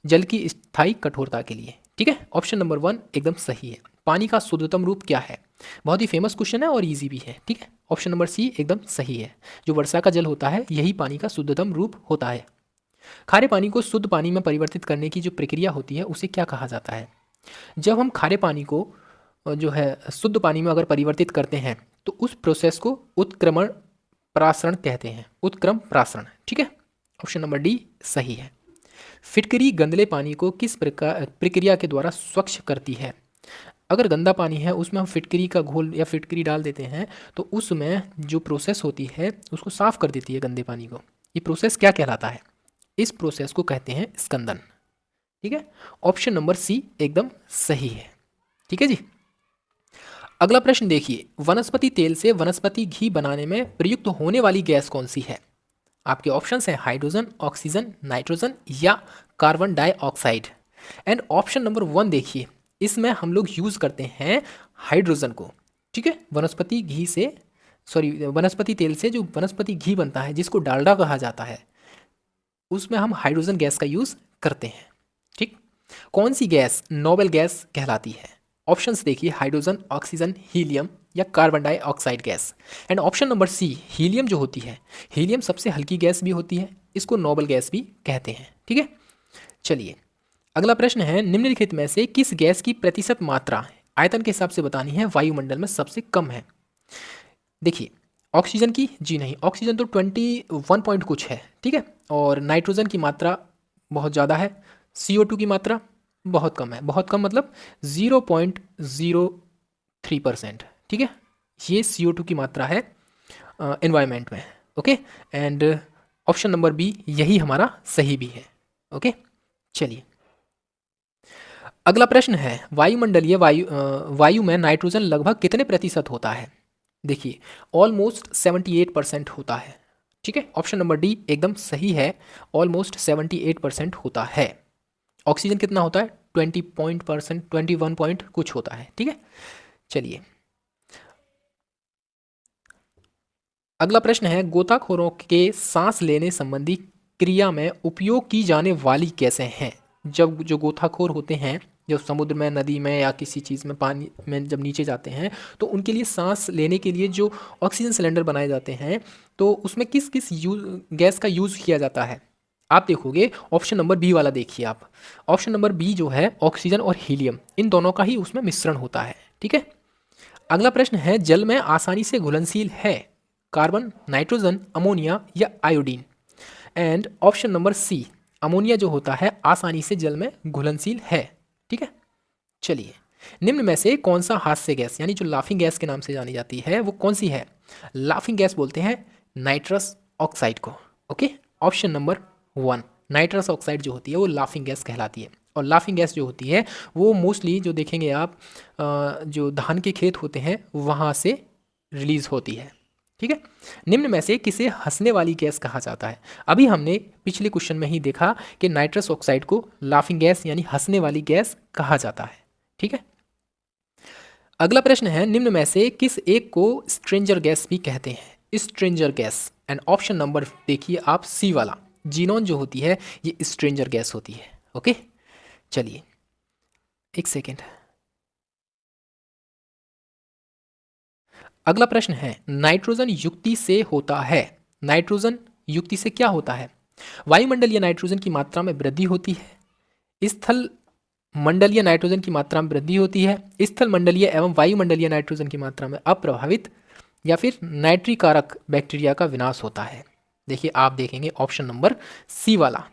Speaker 1: जल की स्थायी कठोरता के लिए। ठीक है, ऑप्शन नंबर 1 एकदम सही है। पानी का शुद्धतम रूप क्या है? बहुत ही फेमस क्वेश्चन है और इजी भी है। ठीक है, ऑप्शन नंबर सी एकदम सही है, जो वर्षा का जल होता है यही पानी का शुद्धतम रूप होता है। खारे पानी को शुद्ध पानी में परिवर्तित करने की जो प्रक्रिया होती है उसे क्या कहा जाता है? जब हम खारे पानी को जो है शुद्ध पानी में अगर परिवर्तित करते हैं तो उस प्रोसेस को उत्क्रमण प्रासरण कहते हैं, उत्क्रम प्रासरण। ठीक है, ऑप्शन नंबर डी सही है। फिटकरी गंदले पानी को किस प्रक्रिया के द्वारा स्वच्छ करती है? अगर गंदा पानी है उसमें हम फिटकरी का घोल या फिटकरी डाल देते हैं तो उसमें जो प्रोसेस होती है उसको साफ कर देती है गंदे पानी को। ये प्रोसेस क्या कहलाता है? इस प्रोसेस को कहते हैं स्कंदन। ठीक है, ऑप्शन नंबर सी एकदम सही है। ठीक है जी। अगला प्रश्न देखिए, वनस्पति तेल से वनस्पति घी बनाने में प्रयुक्त होने वाली गैस कौन सी है? आपके ऑप्शंस हैं हाइड्रोजन, ऑक्सीजन, नाइट्रोजन या carbon dioxide. And option number 1 देखिए, इसमें हम लोग यूज करते हैं हाइड्रोजन को। ठीक है, वनस्पति घी से वनस्पति तेल से जो वनस्पति घी बनता है जिसको डालडा कहा जाता है, उसमें हम हाइड्रोजन गैस का यूज करते हैं। ठीक, कौन सी गैस नोबेल गैस कहलाती है? ऑप्शंस देखिए, हाइड्रोजन, ऑक्सीजन, हीलियम या carbon dioxide gas. And option number C, helium जो होती है, हीलियम सबसे हल्की गैस भी होती है, इसको नोबेल गैस भी कहते हैं। ठीक है, चलिए अगला प्रश्न है, निम्नलिखित में से किस गैस की प्रतिशत मात्रा आयतन के हिसाब से बतानी है वायुमंडल में सबसे कम है? देखिए, ऑक्सीजन की, जी नहीं, ऑक्सीजन तो 21 पॉइंट कुछ है। ठीक है, और नाइट्रोजन की मात्रा बहुत ज़्यादा है, CO2 की मात्रा बहुत कम है। बहुत कम मतलब 0.03%। ठीक है, ये CO2 की मात्रा है एनवायरनमेंट में। Okay, and option number B यही हमारा सही भी है। ओके, चलिए अगला प्रश्न है, वायुमंडलीय वायु में नाइट्रोजन लगभग कितने प्रतिशत होता है? देखिए, ऑलमोस्ट 78% होता है। ठीक है, ऑप्शन नंबर डी एकदम सही है, ऑलमोस्ट 78% होता है। ऑक्सीजन कितना होता है? 21 पॉइंट कुछ होता है। ठीक है, चलिए अगला प्रश्न है, गोताखोरों के सांस लेने संबंधी क्रिया में उपयोग की जाने वाली गैसें हैं? जब जो गोताखोर होते हैं, जब समुद्र में, नदी में या किसी चीज़ में, पानी में जब नीचे जाते हैं तो उनके लिए सांस लेने के लिए जो ऑक्सीजन सिलेंडर बनाए जाते हैं, तो उसमें किस किस गैस का यूज़ किया जाता है? आप देखोगे ऑप्शन नंबर बी वाला, देखिए आप, ऑप्शन नंबर बी जो है ऑक्सीजन और हीलियम, इन दोनों का ही उसमें मिश्रण होता है। ठीक है, अगला प्रश्न है, जल में आसानी से घुलनशील है? कार्बन, नाइट्रोजन, अमोनिया या iodine? And option number C, ammonia जो होता है आसानी से जल में घुलनशील है। ठीक है, चलिए निम्न में से कौन सा हास्य गैस यानी जो लाफिंग गैस के नाम से जानी जाती है वो कौन सी है? लाफिंग गैस बोलते हैं नाइट्रस ऑक्साइड को। Okay, option number 1, nitrous oxide जो होती है वो लाफिंग गैस कहलाती है। और लाफिंग गैस जो होती है वो मोस्टली जो देखेंगे आप जो धान के खेत होते हैं वहाँ से रिलीज होती है। ठीक है, निम्न में से किसे हंसने वाली गैस कहा जाता है? अभी हमने पिछले क्वेश्चन में ही देखा कि नाइट्रस ऑक्साइड को लाफिंग गैस यानी हंसने वाली गैस कहा जाता है। ठीक है, अगला प्रश्न है, निम्न में से किस एक को स्ट्रेंजर गैस भी कहते हैं? Stranger gas. And option number देखिए आप सी वाला, जीनोन जो होती है ये स्ट्रेंजर गैस होती है। ओके, चलिए एक सेकेंड। अगला प्रश्न है, नाइट्रोजन युक्ति से होता है? नाइट्रोजन युक्ति से क्या होता है? वायुमंडलीय नाइट्रोजन की मात्रा में वृद्धि होती है, स्थल मंडलीय नाइट्रोजन की मात्रा में वृद्धि होती है, स्थल मंडलीय एवं वायुमंडलीय नाइट्रोजन की मात्रा में अप्रभावित, या फिर नाइट्रीकारक बैक्टीरिया का विनाश होता है? देखिए आप देखेंगे ऑप्शन नंबर सी वाला,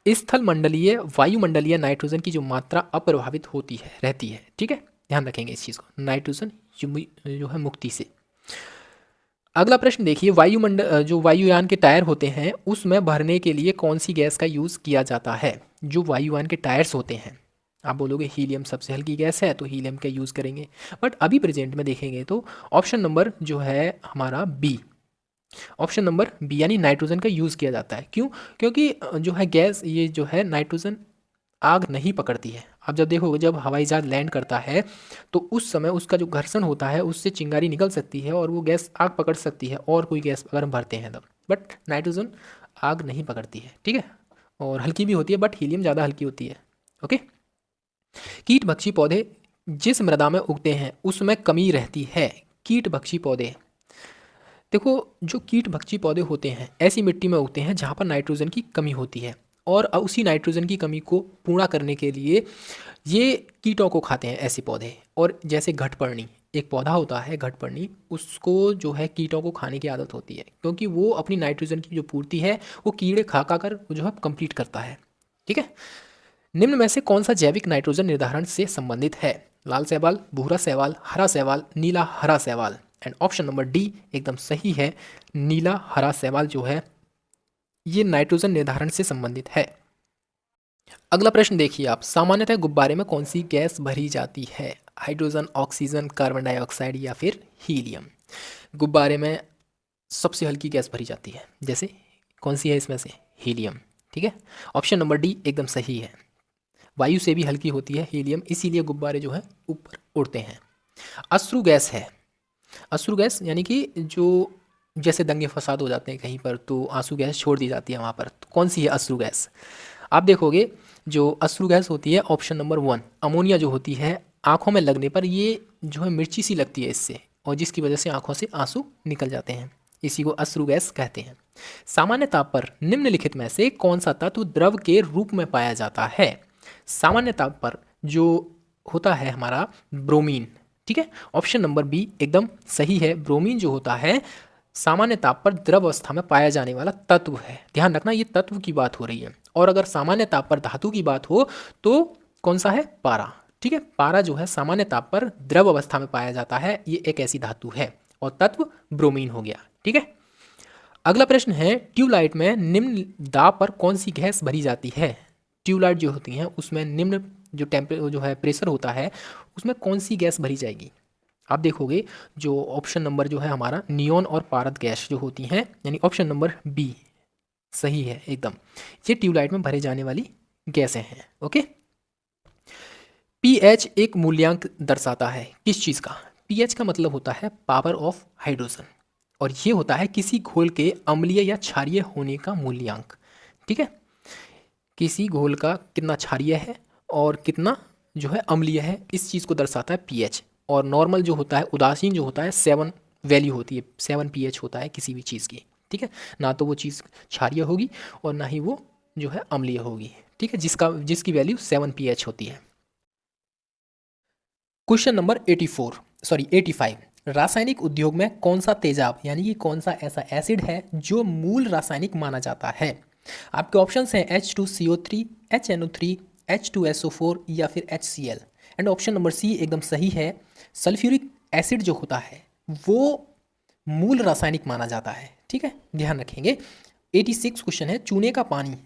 Speaker 1: स्थल मंडलीय वायुमंडलीय नाइट्रोजन की जो मात्रा अप्रभावित होती है, रहती है। ठीक है, ध्यान रखेंगे इस चीज़ को, नाइट्रोजन जो है मुक्ति से। अगला प्रश्न देखिए, वायुमंडल जो वायुयान के टायर होते हैं उसमें भरने के लिए कौन सी गैस का यूज़ किया जाता है? जो वायुयान के टायर्स होते हैं, आप बोलोगे हीलियम सबसे हल्की गैस है तो हीलियम का यूज़ करेंगे, बट अभी प्रेजेंट में देखेंगे तो ऑप्शन नंबर जो है हमारा बी, ऑप्शन नंबर बी यानी नाइट्रोजन का यूज़ किया जाता है। क्यों? क्योंकि जो है गैस, ये जो है नाइट्रोजन आग नहीं पकड़ती है। आप जब देखोगे जब हवाई जहाज लैंड करता है तो उस समय उसका जो घर्षण होता है उससे चिंगारी निकल सकती है और वो गैस आग पकड़ सकती है, और कोई गैस अगर हम भरते हैं तब, बट नाइट्रोजन आग नहीं पकड़ती है। ठीक है, और हल्की भी होती है, बट हीलियम ज़्यादा हल्की होती है। ओके, कीट भक्षी पौधे जिस मृदा में उगते हैं उसमें कमी रहती है? कीट भक्षी पौधे, देखो जो कीट भक्षी पौधे होते हैं ऐसी मिट्टी में उगते हैं जहाँ पर नाइट्रोजन की कमी होती है, और उसी नाइट्रोजन की कमी को पूरा करने के लिए ये कीटों को खाते हैं ऐसे पौधे। और जैसे घटपर्णी एक पौधा होता है, घटपर्णी, उसको जो है कीटों को खाने की आदत होती है, क्योंकि वो अपनी नाइट्रोजन की जो पूर्ति है वो कीड़े खा खा कर जो है कंप्लीट करता है। ठीक है, निम्न में से कौन सा जैविक नाइट्रोजन निर्धारण से संबंधित है? लाल शैवाल, भूरा शैवाल, हरा शैवाल, नीला हरा शैवाल। एंड ऑप्शन नंबर डी एकदम सही है, नीला हरा शैवाल जो है ये नाइट्रोजन निर्धारण से संबंधित है। अगला प्रश्न देखिए आप, सामान्यतः गुब्बारे में कौन सी गैस भरी जाती है? हाइड्रोजन, ऑक्सीजन, कार्बन डाइऑक्साइड या फिर हीलियम? गुब्बारे में सबसे हल्की गैस भरी जाती है, जैसे कौन सी है इसमें से? हीलियम। ठीक है, ऑप्शन नंबर डी एकदम सही है। वायु से भी हल्की होती है हीलियम, इसीलिए गुब्बारे जो है ऊपर उड़ते हैं। अश्रु गैस है, अश्रु गैस यानी कि जो जैसे दंगे फसाद हो जाते हैं कहीं पर तो आंसू गैस छोड़ दी जाती है वहाँ पर, तो कौन सी है अश्रु गैस? आप देखोगे जो अश्रु गैस होती है ऑप्शन नंबर 1 अमोनिया जो होती है, आंखों में लगने पर ये जो है मिर्ची सी लगती है इससे, और जिसकी वजह से आंखों से आंसू निकल जाते हैं, इसी को अश्रु गैस कहते हैं। सामान्य ताप पर निम्नलिखित में से कौन सा तत्व द्रव के रूप में पाया जाता है? सामान्य ताप पर जो होता है हमारा ब्रोमीन। ठीक है, ऑप्शन नंबर बी एकदम सही है, ब्रोमीन जो होता है सामान्य ताप पर द्रव अवस्था में पाया जाने वाला तत्व है। ध्यान रखना ये तत्व की बात हो रही है, और अगर सामान्य ताप पर धातु की बात हो तो कौन सा है? पारा। ठीक है, पारा जो है सामान्य ताप पर द्रव अवस्था में पाया जाता है, ये एक ऐसी धातु है, और तत्व ब्रोमीन हो गया। ठीक है, अगला प्रश्न है, ट्यूबलाइट में निम्न दाब पर कौन सी गैस भरी जाती है? ट्यूबलाइट जो होती हैं उसमें निम्न जो टेम्परेचर जो है प्रेशर होता है उसमें कौन सी गैस भरी जाएगी? आप देखोगे जो ऑप्शन नंबर जो है हमारा नियोन और पारद गैस जो होती हैं, यानी ऑप्शन नंबर बी सही है एकदम, ये ट्यूबलाइट में भरे जाने वाली गैसें हैं। ओके, पीएच एक मूल्यांक दर्शाता है किस चीज़ का? पीएच का मतलब होता है पावर ऑफ हाइड्रोजन, और ये होता है किसी घोल के अम्लीय या क्षारीय होने का मूल्यांक। ठीक है, किसी घोल का कितना क्षारीय है और कितना जो है अम्लीय है, इस चीज़ को दर्शाता है पीएच। और नॉर्मल जो होता है, उदासीन जो होता है, 7 वैल्यू होती है, 7 पीएच होता है किसी भी चीज़ की। ठीक है, ना तो वो चीज़ क्षारीय होगी और ना ही वो जो है अम्लीय होगी। ठीक है, जिसकी वैल्यू 7 पीएच होती है। क्वेश्चन नंबर 85, रासायनिक उद्योग में कौन सा तेजाब यानी कि कौन सा ऐसा एसिड है जो मूल रासायनिक माना जाता है? आपके ऑप्शंस हैं H2CO3, HNO3, H2SO4 या फिर HCl। And option number C एकदम सही है, सल्फ्यूरिक एसिड जो होता है वो मूल रासायनिक माना जाता है। ठीक है, ध्यान रखेंगे। 86 क्वेश्चन है, चूने का पानी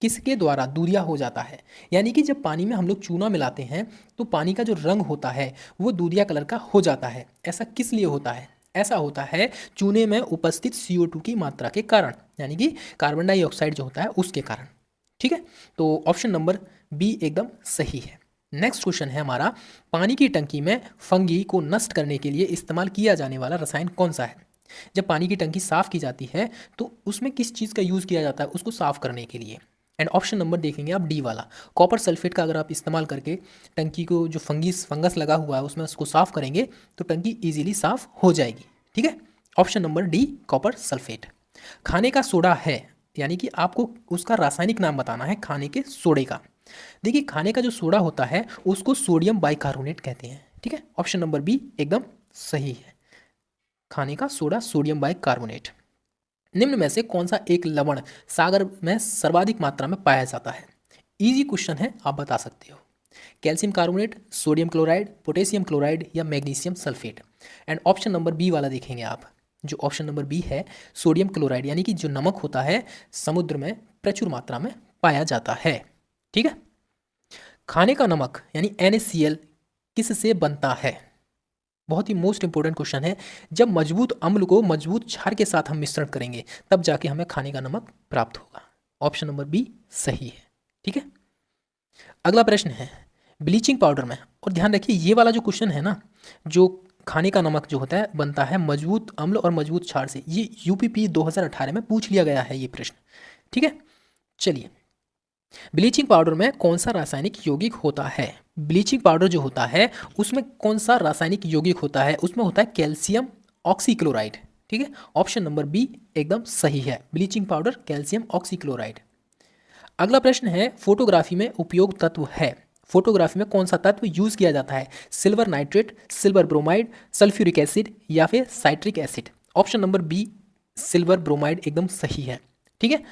Speaker 1: किसके द्वारा दूधिया हो जाता है? यानी कि जब पानी में हम लोग चूना मिलाते हैं तो पानी का जो रंग होता है वो दूधिया कलर का हो जाता है। ऐसा किस लिए होता है? ऐसा होता है चूने में उपस्थित CO2 की मात्रा के कारण, यानी कि कार्बन डाइऑक्साइड जो होता है उसके कारण। ठीक है, तो ऑप्शन नंबर बी एकदम सही है। नेक्स्ट क्वेश्चन है हमारा, पानी की टंकी में फंगी को नष्ट करने के लिए इस्तेमाल किया जाने वाला रसायन कौन सा है? जब पानी की टंकी साफ की जाती है तो उसमें किस चीज़ का यूज़ किया जाता है उसको साफ करने के लिए? एंड ऑप्शन नंबर देखेंगे आप डी वाला, कॉपर सल्फेट का अगर आप इस्तेमाल करके टंकी को जो फंगस लगा हुआ है उसमें उसको साफ करेंगे तो टंकी इजीली साफ हो जाएगी। ठीक है, option number D copper sulphate. खाने का सोडा है, यानी कि आपको उसका रासायनिक नाम बताना है खाने के सोडे का। देखिए खाने का जो सोडा होता है उसको सोडियम बाइकार्बोनेट कहते हैं। ठीक है, ऑप्शन नंबर बी एकदम सही है, खाने का सोडा सोडियम बाइकार्बोनेट। निम्न में से कौन सा एक लवण सागर में सर्वाधिक मात्रा में पाया जाता है? इजी क्वेश्चन है, आप बता सकते हो। Calcium carbonate, sodium chloride, potassium chloride या magnesium sulphate? And option number B वाला देखेंगे आप, जो ऑप्शन नंबर बी है सोडियम क्लोराइड, यानी कि जो नमक होता है समुद्र में प्रचुर मात्रा में पाया जाता है। ठीक है, खाने का नमक यानी NaCl किससे बनता है? बहुत ही मोस्ट इंपॉर्टेंट क्वेश्चन है। जब मजबूत अम्ल को मजबूत क्षार के साथ हम मिश्रण करेंगे तब जाके हमें खाने का नमक प्राप्त होगा। ऑप्शन नंबर बी सही है। ठीक है, अगला प्रश्न है ब्लीचिंग पाउडर में, और ध्यान रखिए ये वाला जो क्वेश्चन है ना, जो खाने का नमक जो होता है बनता है मजबूत अम्ल और मजबूत क्षार से, ये UPP 2018 में पूछ लिया गया है ये प्रश्न। ठीक है, चलिए ब्लीचिंग पाउडर में कौन सा रासायनिक यौगिक होता है? ब्लीचिंग पाउडर जो होता है उसमें कौन सा रासायनिक यौगिक होता है? उसमें होता है कैल्शियम ऑक्सीक्लोराइड। ठीक है, ऑप्शन नंबर बी एकदम सही है, ब्लीचिंग पाउडर कैल्शियम ऑक्सीक्लोराइड। अगला प्रश्न है फोटोग्राफी में उपयोग तत्व है, फोटोग्राफी में कौन सा तत्व यूज किया जाता है? Silver nitrate, silver bromide, sulphuric acid या फिर citric acid? Option number B silver bromide एकदम सही है। ठीक है,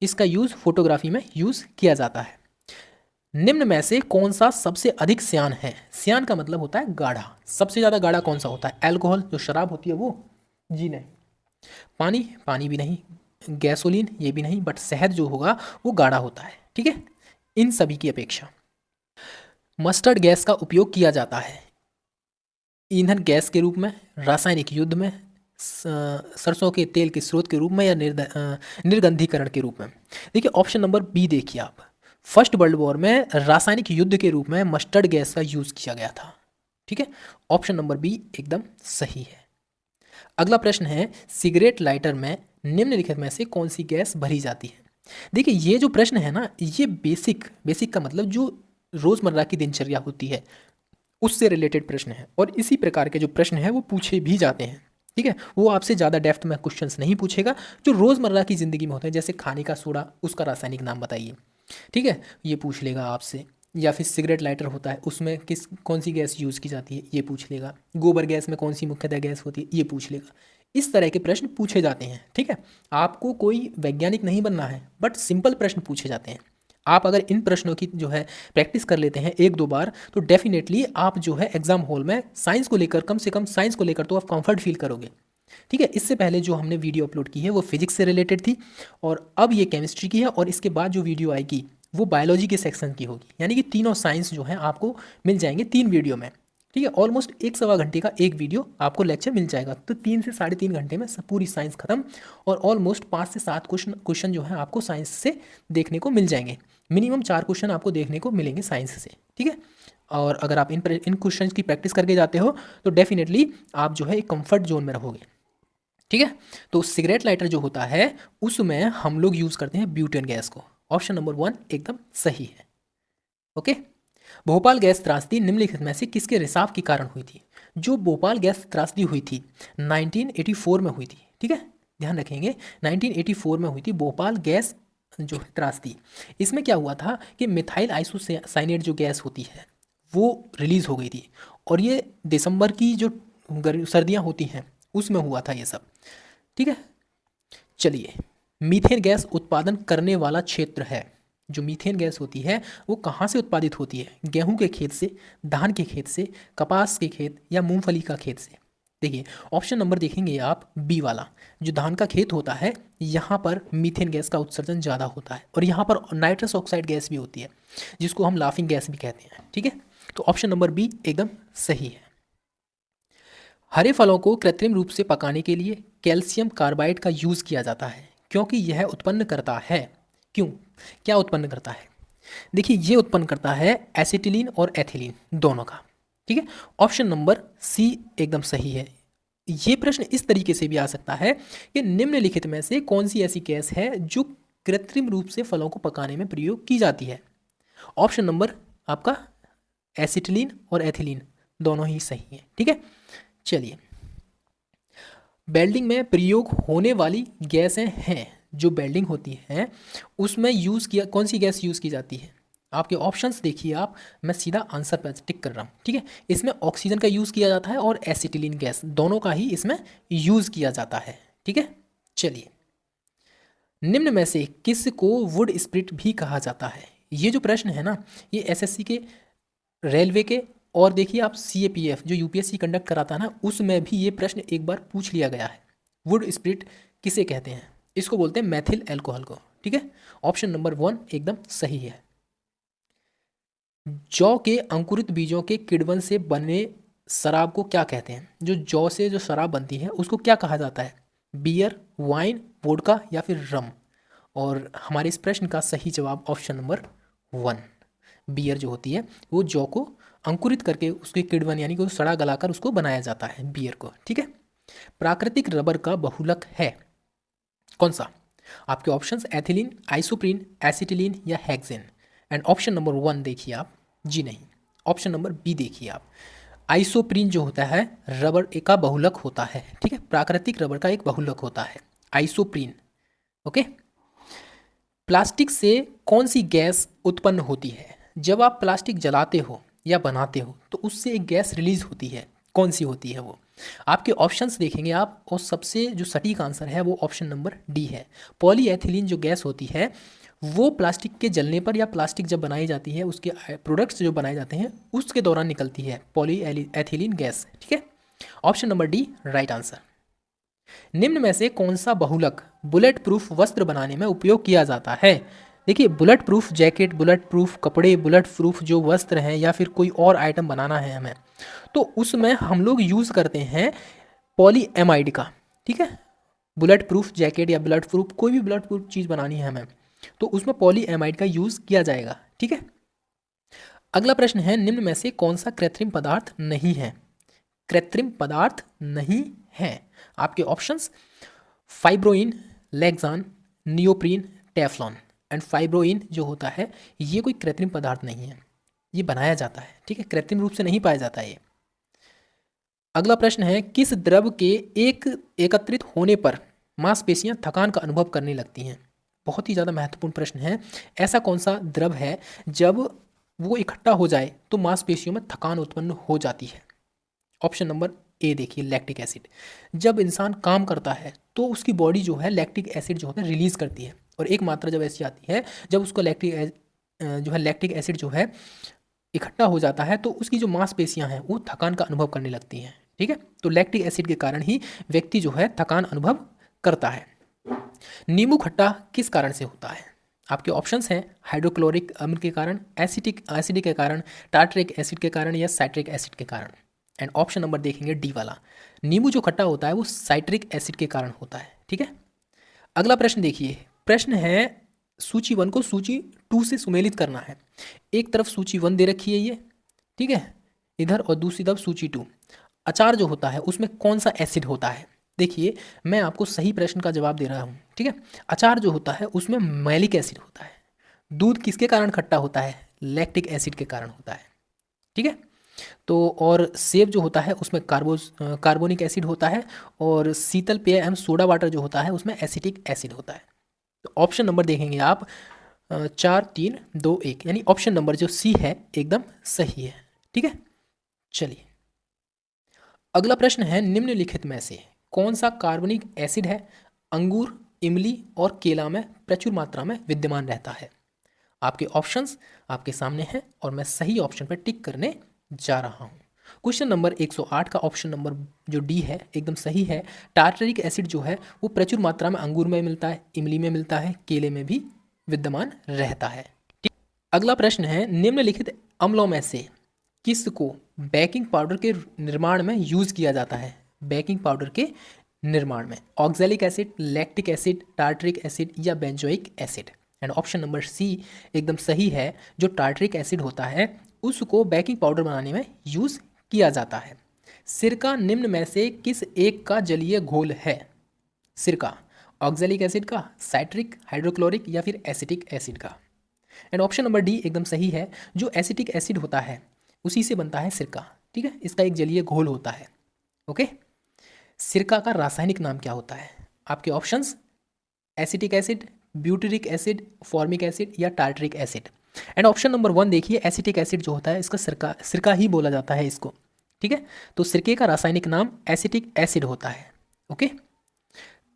Speaker 1: इसका यूज फोटोग्राफी में यूज किया जाता है। निम्न में से कौन सा सबसे अधिक श्यान है? श्यान का मतलब होता है गाढ़ा। सबसे ज़्यादा गाढ़ा कौन सा होता है? अल्कोहल जो शराब होती है वो? जी नहीं। पानी? पानी भी नहीं। गैसोलीन? ये भी नहीं। बट शहद जो होगा वो गाढ़ा होता है, ठीक है, इन सभी की अपेक्षा। मस्टर्ड गैस का उपयोग किया जाता है ईंधन गैस के रूप में, रासायनिक युद्ध में, सरसों के तेल के स्रोत के रूप में, या निर्गंधीकरण के रूप में। देखिए ऑप्शन नंबर बी देखिए आप। फर्स्ट वर्ल्ड वॉर में रासायनिक युद्ध के रूप में मस्टर्ड गैस का यूज किया गया था, ठीक है। ऑप्शन नंबर बी एकदम सही है। अगला प्रश्न है, सिगरेट लाइटर में निम्नलिखित में से कौन सी गैस भरी जाती है? देखिए ये जो प्रश्न है ना, ये बेसिक का मतलब जो रोजमर्रा की दिनचर्या होती है उससे रिलेटेड प्रश्न है, और इसी प्रकार के जो प्रश्न है वो पूछे भी जाते हैं, ठीक है। वो आपसे ज़्यादा डेप्थ में क्वेश्चंस नहीं पूछेगा, जो रोज़मर्रा की ज़िंदगी में होते हैं, जैसे खाने का सोडा, उसका रासायनिक नाम बताइए, ठीक है, ये पूछ लेगा आपसे। या फिर सिगरेट लाइटर होता है, उसमें कौन सी गैस यूज़ की जाती है, ये पूछ लेगा। गोबर गैस में कौन सी मुख्यतः गैस होती है, ये पूछ लेगा। इस तरह के प्रश्न पूछे जाते हैं, ठीक है। आपको कोई वैज्ञानिक नहीं बनना है, बट सिंपल प्रश्न पूछे जाते हैं। आप अगर इन प्रश्नों की जो है प्रैक्टिस कर लेते हैं एक दो बार, तो डेफिनेटली आप जो है एग्जाम हॉल में साइंस को लेकर, कम से कम साइंस को लेकर तो आप कंफर्ट फील करोगे, ठीक है। इससे पहले जो हमने वीडियो अपलोड की है वो फिजिक्स से रिलेटेड थी, और अब ये केमिस्ट्री की है, और इसके बाद जो वीडियो आएगी वो बायोलॉजी के सेक्शन की होगी। यानी कि तीनों साइंस जो है आपको मिल जाएंगे 3 वीडियो में, ठीक है। ऑलमोस्ट 1-1.25 घंटे का एक वीडियो आपको लेक्चर मिल जाएगा, तो 3 से 3.5 घंटे में पूरी साइंस खत्म, और ऑलमोस्ट 5 से 7 क्वेश्चन जो है आपको साइंस से देखने को मिल जाएंगे। मिनिमम 4 क्वेश्चन आपको देखने को मिलेंगे साइंस से, ठीक है। और अगर आप इन क्वेश्चन की प्रैक्टिस करके जाते हो तो डेफिनेटली आप जो है एक कंफर्ट जोन में रहोगे, ठीक है। तो सिगरेट लाइटर जो होता है उसमें हम लोग यूज़ करते हैं ब्यूटेन गैस को। ऑप्शन नंबर 1 एकदम सही है, ओके। भोपाल गैस त्रासदी निम्नलिखित में से किसके रिसाव के कारण हुई थी? जो भोपाल गैस त्रासदी हुई थी 1984 में हुई थी, ठीक है, ध्यान रखेंगे 1984 में हुई थी भोपाल गैस जो त्रासदी। इसमें क्या हुआ था कि मिथाइल आइसोसाइनेट जो गैस होती है वो रिलीज़ हो गई थी, और ये दिसंबर की जो सर्दियाँ होती हैं उसमें हुआ था ये सब, ठीक है। चलिए, मीथेन गैस उत्पादन करने वाला क्षेत्र है, जो मीथेन गैस होती है वो कहाँ से उत्पादित होती है? गेहूं के खेत से, धान के खेत से, कपास के खेत, या मूंगफली का खेत से? देखिए ऑप्शन नंबर देखेंगे आप बी वाला, जो धान का खेत होता है यहाँ पर मीथेन गैस का उत्सर्जन ज़्यादा होता है, और यहाँ पर नाइट्रस ऑक्साइड गैस भी होती है जिसको हम लाफिंग गैस भी कहते हैं, ठीक है। तो ऑप्शन नंबर बी एकदम सही है। हरे फलों को कृत्रिम रूप से पकाने के लिए कैल्शियम कार्बाइड का यूज़ किया जाता है, क्योंकि यह उत्पन्न करता है, क्यों, क्या उत्पन्न करता है? देखिए ये उत्पन्न करता है एसिटिलीन और एथिलीन दोनों का, ठीक है। ऑप्शन नंबर सी एकदम सही है। ये प्रश्न इस तरीके से भी आ सकता है कि निम्नलिखित में से कौन सी ऐसी गैस है जो कृत्रिम रूप से फलों को पकाने में प्रयोग की जाती है? ऑप्शन नंबर आपका एसिटिलीन और एथिलीन दोनों ही सही है, ठीक है। चलिए, वेल्डिंग में प्रयोग होने वाली गैसें हैं, जो वेल्डिंग होती है उसमें यूज़ किया कौन सी गैस यूज़ की जाती है? आपके ऑप्शंस देखिए आप, मैं सीधा आंसर पर टिक कर रहा हूँ, ठीक है। इसमें ऑक्सीजन का यूज़ किया जाता है और एसिटिलीन गैस दोनों का ही इसमें यूज़ किया जाता है, ठीक है। चलिए, निम्न में से किस को वुड स्प्रिट भी कहा जाता है? ये जो प्रश्न है ना, ये एसएससी के, रेलवे के, और देखिए आप सीएपीएफ जो यूपीएससी कंडक्ट कराता है ना, उसमें भी ये प्रश्न एक बार पूछ लिया गया है। वुड स्प्रिट किसे कहते हैं? इसको बोलते हैं मैथिल अल्कोहल को, ठीक है। ऑप्शन नंबर 1 एकदम सही है। जौ के अंकुरित बीजों के किण्वन से बने शराब को क्या कहते हैं? जो जौ से जो शराब बनती है उसको क्या कहा जाता है? बियर, वाइन, वोडका, या फिर रम? और हमारे इस प्रश्न का सही जवाब ऑप्शन नंबर 1 बियर जो होती है, वो जौ को अंकुरित करके उसके किण्वन यानी कि वो सड़ा गलाकर उसको बनाया जाता है बियर को, ठीक है। प्राकृतिक रबर का बहुलक है कौन सा? आपके ऑप्शंस एथिलीन, आइसोप्रीन, एसिटिलीन, या हेक्सेन। एंड ऑप्शन नंबर 1 देखिए आप, जी नहीं, ऑप्शन नंबर बी देखिए आप, आइसोप्रीन जो होता है रबर का बहुलक होता है, ठीक है। प्राकृतिक रबर का एक बहुलक होता है आइसोप्रीन, ओके। प्लास्टिक से कौन सी गैस उत्पन्न होती है? जब आप प्लास्टिक जलाते हो या बनाते हो तो उससे एक गैस रिलीज होती है, कौन सी होती है वो? आपके ऑप्शंस देखेंगे आप, और सबसे जो सटीक आंसर है वो ऑप्शन नंबर डी है। पॉलीएथिलीन जो गैस होती है वो प्लास्टिक के जलने पर या प्लास्टिक जब बनाई जाती है उसके प्रोडक्ट्स जो बनाए जाते हैं उसके दौरान निकलती है पॉली एथिलीन गैस। ठीक है, option number D right answer. निम्न में से कौन सा बहुलक बुलेट प्रूफ वस्त्र बनाने में उपयोग किया जाता है? देखिए, bullet proof jacket, bullet proof कपड़े, बुलेट प्रूफ जो वस्त्र हैं या फिर कोई और आइटम बनाना है हमें, तो उसमें हम लोग यूज़ करते हैं पॉली एमाइड का। ठीक है, बुलेट प्रूफ जैकेट या बुलेट प्रूफ कोई भी बुलेट प्रूफ चीज़ बनानी है हमें, तो उसमें पॉली एमाइड का यूज़ किया जाएगा। ठीक है, अगला प्रश्न है, निम्न में से कौन सा कृत्रिम पदार्थ नहीं है? कृत्रिम पदार्थ नहीं है। आपके options fibroin, Lexan, neoprene, Teflon. And fibroin जो होता है ये कोई कृत्रिम पदार्थ नहीं है, ये बनाया जाता है। ठीक है, कृत्रिम रूप से नहीं पाया जाता ये। अगला प्रश्न है, किस द्रव के एकत्रित होने पर मांसपेशियां थकान का अनुभव करने लगती हैं? बहुत ही ज़्यादा महत्वपूर्ण प्रश्न है। ऐसा कौन सा द्रव है जब वो इकट्ठा हो जाए तो मांसपेशियों में थकान उत्पन्न हो जाती है? ऑप्शन नंबर ए देखिए, लैक्टिक एसिड। जब इंसान काम करता है तो उसकी बॉडी जो है लैक्टिक एसिड जो होता है रिलीज करती है, और एक मात्रा जब ऐसी आती है जब उसको लैक्टिक एसिड जो है इकट्ठा हो जाता है तो उसकी जो मांसपेशियां हैं वो थकान का अनुभव करने लगती हैं। ठीक है, तो लैक्टिक एसिड के कारण ही व्यक्ति जो है थकान अनुभव करता है। नींबू खट्टा किस कारण से होता है? आपके ऑप्शंस हैं हाइड्रोक्लोरिक अम्ल के कारण, एसिड के कारण, टार्टरिक एसिड के कारण या साइट्रिक एसिड के कारण। एंड ऑप्शन नंबर देखेंगे डी वाला, नींबू जो खट्टा होता है वो साइट्रिक एसिड के कारण होता है। ठीक है, अगला प्रश्न देखिए, प्रश्न है सूची 1 को सूची 2 से सुमेलित करना है। एक तरफ सूची 1 दे रखी है ये, ठीक है, इधर, और दूसरी तरफ सूची 2। अचार जो होता है उसमें कौन सा एसिड होता है? देखिए, मैं आपको सही प्रश्न का जवाब दे रहा हूँ। ठीक है, अचार जो होता है उसमें मैलिक एसिड होता है। दूध किसके कारण खट्टा होता है? लैक्टिक एसिड के कारण होता है। ठीक है, तो और सेब जो होता है उसमें कार्बोनिक एसिड होता है, और शीतल पेय एवं सोडा वाटर जो होता है उसमें एसिटिक एसिड होता है। तो ऑप्शन नंबर देखेंगे आप 4, 3, 2, 1, यानी ऑप्शन नंबर जो सी है एकदम सही है। ठीक है, चलिए अगला प्रश्न है, निम्नलिखित में से कौन सा कार्बनिक एसिड है अंगूर, इमली और केला में प्रचुर मात्रा में विद्यमान रहता है? आपके ऑप्शंस आपके सामने हैं और मैं सही ऑप्शन पर टिक करने जा रहा हूँ। क्वेश्चन नंबर 108 का ऑप्शन नंबर जो डी है एकदम सही है। टार्टरिक एसिड जो है वो प्रचुर मात्रा में अंगूर में मिलता है, इमली में मिलता है, केले में भी विद्यमान रहता है। अगला प्रश्न है, निम्नलिखित अम्लों में से किसको बेकिंग पाउडर के निर्माण में यूज किया जाता है? बेकिंग पाउडर के निर्माण में oxalic acid, lactic acid, tartaric acid या benzoic acid. And option number C एकदम सही है, जो टार्टरिक एसिड होता है उसको बेकिंग पाउडर बनाने में यूज किया जाता है। सिरका निम्न में से किस एक का जलीय घोल है? सिरका ऑक्सैलिक एसिड का, साइट्रिक, हाइड्रोक्लोरिक या फिर एसिटिक एसिड का। एंड ऑप्शन नंबर डी एकदम सही है, जो एसिटिक एसिड होता है उसी से बनता है सिरका। ठीक है, इसका एक जलीय घोल होता है। ओके, सिरका का रासायनिक नाम क्या होता है? आपके options acetic acid, butyric acid, formic acid या tartaric acid. And option number 1 देखिए, एसिटिक एसिड जो होता है इसका सिरका ही बोला जाता है इसको। ठीक है, तो सिरके का रासायनिक नाम एसिटिक एसिड होता है। ओके,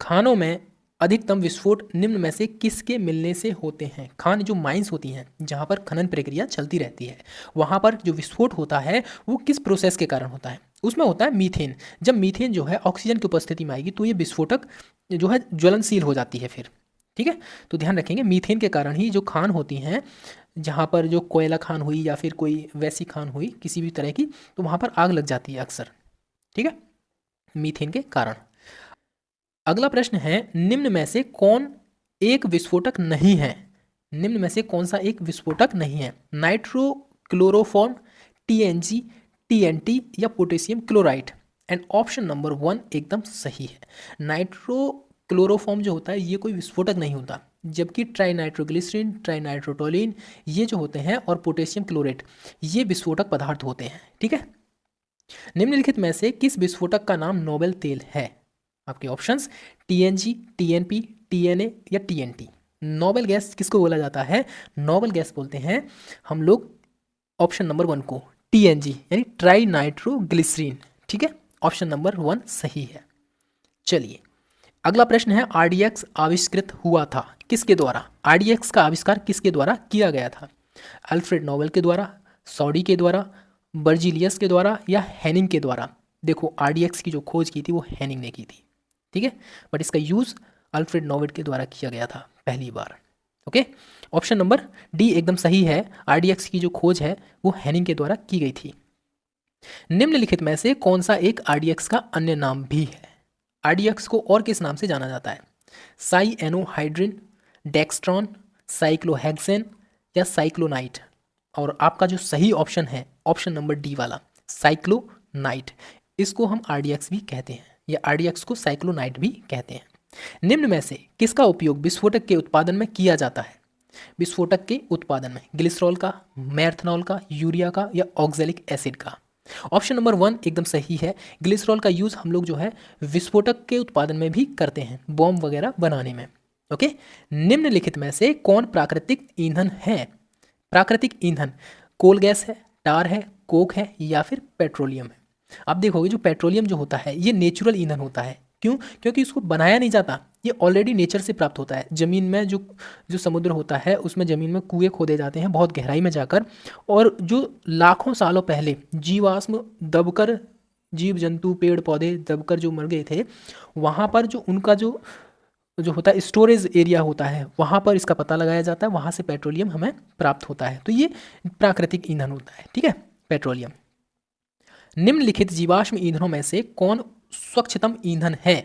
Speaker 1: खानों में अधिकतम विस्फोट निम्न में से किसके मिलने से होते हैं? खान जो माइंस होती हैं जहाँ पर खनन प्रक्रिया चलती रहती है, वहाँ पर जो विस्फोट होता है वो किस प्रोसेस के कारण होता है? उसमें होता है मीथेन। जब मीथेन जो है ऑक्सीजन की उपस्थिति में आएगी तो ये विस्फोटक जो है ज्वलनशील हो जाती है फिर। ठीक है, तो ध्यान रखेंगे मीथेन के कारण ही जो खान होती हैं, जहाँ पर जो कोयला खान हुई या फिर कोई वैसी खान हुई किसी भी तरह की, तो वहाँ पर आग लग जाती है अक्सर। ठीक है, मीथेन के कारण। अगला प्रश्न है, निम्न में से कौन एक विस्फोटक नहीं है? निम्न में से कौन सा एक विस्फोटक नहीं है? नाइट्रो क्लोरोफॉर्म, टीएनजी, टीएनटी या potassium chloride. And option number 1 एकदम सही है। नाइट्रो क्लोरोफॉर्म जो होता है ये कोई विस्फोटक नहीं होता, जबकि ट्राइनाइट्रोग्लिसरीन, ट्राइनाइट्रोटोलिन ये जो होते हैं और पोटेशियम क्लोरेट ये विस्फोटक पदार्थ होते हैं। ठीक है, निम्नलिखित में से किस विस्फोटक का नाम नोबेल तेल है? आपके ऑप्शंस टीएनजी, टीएनपी, टीएनए या टीएनटी। नोबेल गैस किसको बोला जाता है? नोबेल गैस बोलते हैं हम लोग ऑप्शन नंबर 1 को, टीएनजी यानी ट्राई नाइट्रोग्लिसरीन। ठीक है, ऑप्शन नंबर 1 सही है। चलिए अगला प्रश्न है, आरडीएक्स आविष्कृत हुआ था किसके द्वारा, आरडीएक्स का आविष्कार किसके द्वारा किया गया था? अल्फ्रेड नोबेल के द्वारा, सॉडी के द्वारा, बर्जीलियस के द्वारा या हैनिंग के द्वारा? देखो आरडीएक्स की जो खोज की थी वो हैनिंग ने की थी, ठीक है, बट इसका यूज़ अल्फ्रेड नोबेल के द्वारा किया गया था पहली बार। ओके, ऑप्शन नंबर डी एकदम सही है। आरडीएक्स की जो खोज है वो हैनिंग के द्वारा की गई थी। निम्नलिखित में से कौन सा एक आरडीएक्स का अन्य नाम भी है? आरडीएक्स को और किस नाम से जाना जाता है? साइएनोहाइड्रिन, डेक्स्ट्रॉन, साइक्लोहेक्सेन या साइक्लोनाइट? और आपका जो सही ऑप्शन है ऑप्शन नंबर डी वाला, साइक्लोनाइट। इसको हम आरडीएक्स भी कहते हैं या आरडीएक्स को साइक्लोनाइट भी कहते हैं। निम्न में से किसका उपयोग विस्फोटक के उत्पादन में किया जाता है? विस्फोटक के उत्पादन में ग्लिसरॉल का, मेथनॉल का, यूरिया का या ऑक्जेलिक एसिड का? ऑप्शन नंबर 1 एकदम सही है। ग्लिसरॉल का यूज़ हम लोग जो है विस्फोटक के उत्पादन में भी करते हैं, बॉम्ब वगैरह बनाने में। ओके, निम्नलिखित में से कौन प्राकृतिक ईंधन है? प्राकृतिक ईंधन कोल गैस है, टार है, कोक है या फिर पेट्रोलियम है? आप देखोगे जो पेट्रोलियम जो होता है ये नेचुरल ईंधन होता है। क्यों? क्योंकि इसको बनाया नहीं जाता, ये ऑलरेडी नेचर से प्राप्त होता है। ज़मीन में जो जो समुद्र होता है उसमें ज़मीन में कुएं खोदे जाते हैं बहुत गहराई में जाकर, और जो लाखों सालों पहले जीवाश्म दबकर, जीव जंतु पेड़ पौधे दबकर जो मर गए थे, वहाँ पर जो उनका जो जो होता है स्टोरेज एरिया होता है, वहाँ पर इसका पता लगाया जाता है, वहाँ से पेट्रोलियम हमें प्राप्त होता है। तो ये प्राकृतिक ईंधन होता है, ठीक है, पेट्रोलियम। निम्नलिखित जीवाश्म ईंधनों में से कौन स्वच्छतम ईंधन है?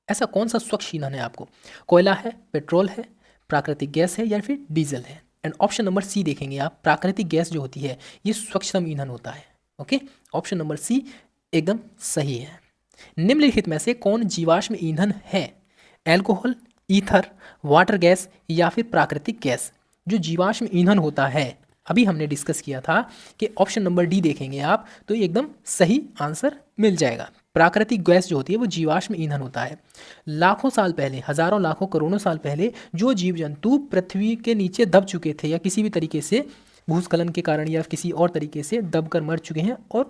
Speaker 1: ऐसा कौन सा स्वच्छ ईंधन है आपको? कोयला है, पेट्रोल है, प्राकृतिक गैस है या फिर डीजल है? एंड ऑप्शन नंबर सी देखेंगे आप, प्राकृतिक गैस जो होती है ये स्वच्छतम ईंधन होता है। ओके, ऑप्शन नंबर सी एकदम सही है। निम्नलिखित में से कौन जीवाश्म ईंधन है? एल्कोहल, ईथर, वाटर गैस या फिर प्राकृतिक गैस? जो जीवाश्म ईंधन होता है अभी हमने डिस्कस किया था कि ऑप्शन नंबर डी देखेंगे आप तो ये एकदम सही आंसर मिल जाएगा। प्राकृतिक गैस जो होती है वो जीवाश्म ईंधन होता है। लाखों साल पहले, हजारों लाखों करोड़ों साल पहले जो जीव जंतु पृथ्वी के नीचे दब चुके थे या किसी भी तरीके से भूस्खलन के कारण या किसी और तरीके से दबकर मर चुके हैं, और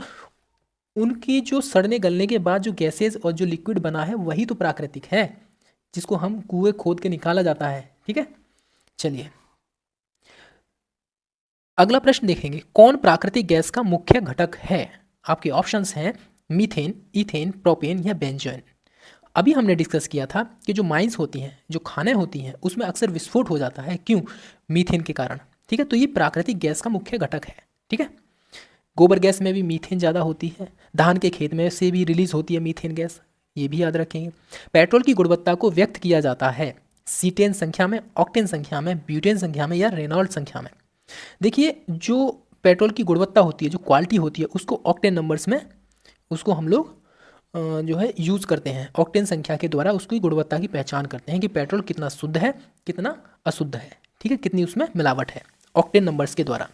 Speaker 1: उनकी जो सड़ने गलने के बाद जो गैसेज और जो लिक्विड बना है वही तो प्राकृतिक है, जिसको हम कुएं खोद के निकाला जाता है। ठीक है, चलिए अगला प्रश्न देखेंगे, कौन प्राकृतिक गैस का मुख्य घटक है? आपके ऑप्शंस हैं मीथेन, ईथेन, प्रोपेन या बेंजोइन। अभी हमने डिस्कस किया था कि जो माइंस होती हैं, जो खाने होती हैं, उसमें अक्सर विस्फोट हो जाता है। क्यों? मीथेन के कारण। ठीक है, तो ये प्राकृतिक गैस का मुख्य घटक है। ठीक है, गोबर गैस में भी मीथेन ज़्यादा होती है, धान के खेत में से भी रिलीज होती है मीथेन गैस, ये भी याद रखेंगे। पेट्रोल की गुणवत्ता को व्यक्त किया जाता है सीटेन संख्या में, ऑक्टेन संख्या में, ब्यूटेन संख्या में या रेनॉल्ड संख्या में? देखिए, जो पेट्रोल की गुणवत्ता होती है, जो क्वालिटी होती है, उसको ऑक्टेन नंबर्स में उसको हम लोग जो है यूज़ करते हैं। ऑक्टेन संख्या के द्वारा उसकी गुणवत्ता की पहचान करते हैं कि पेट्रोल कितना शुद्ध है, कितना अशुद्ध है। ठीक है, कितनी उसमें मिलावट है, ऑक्टेन नंबर्स के द्वारा।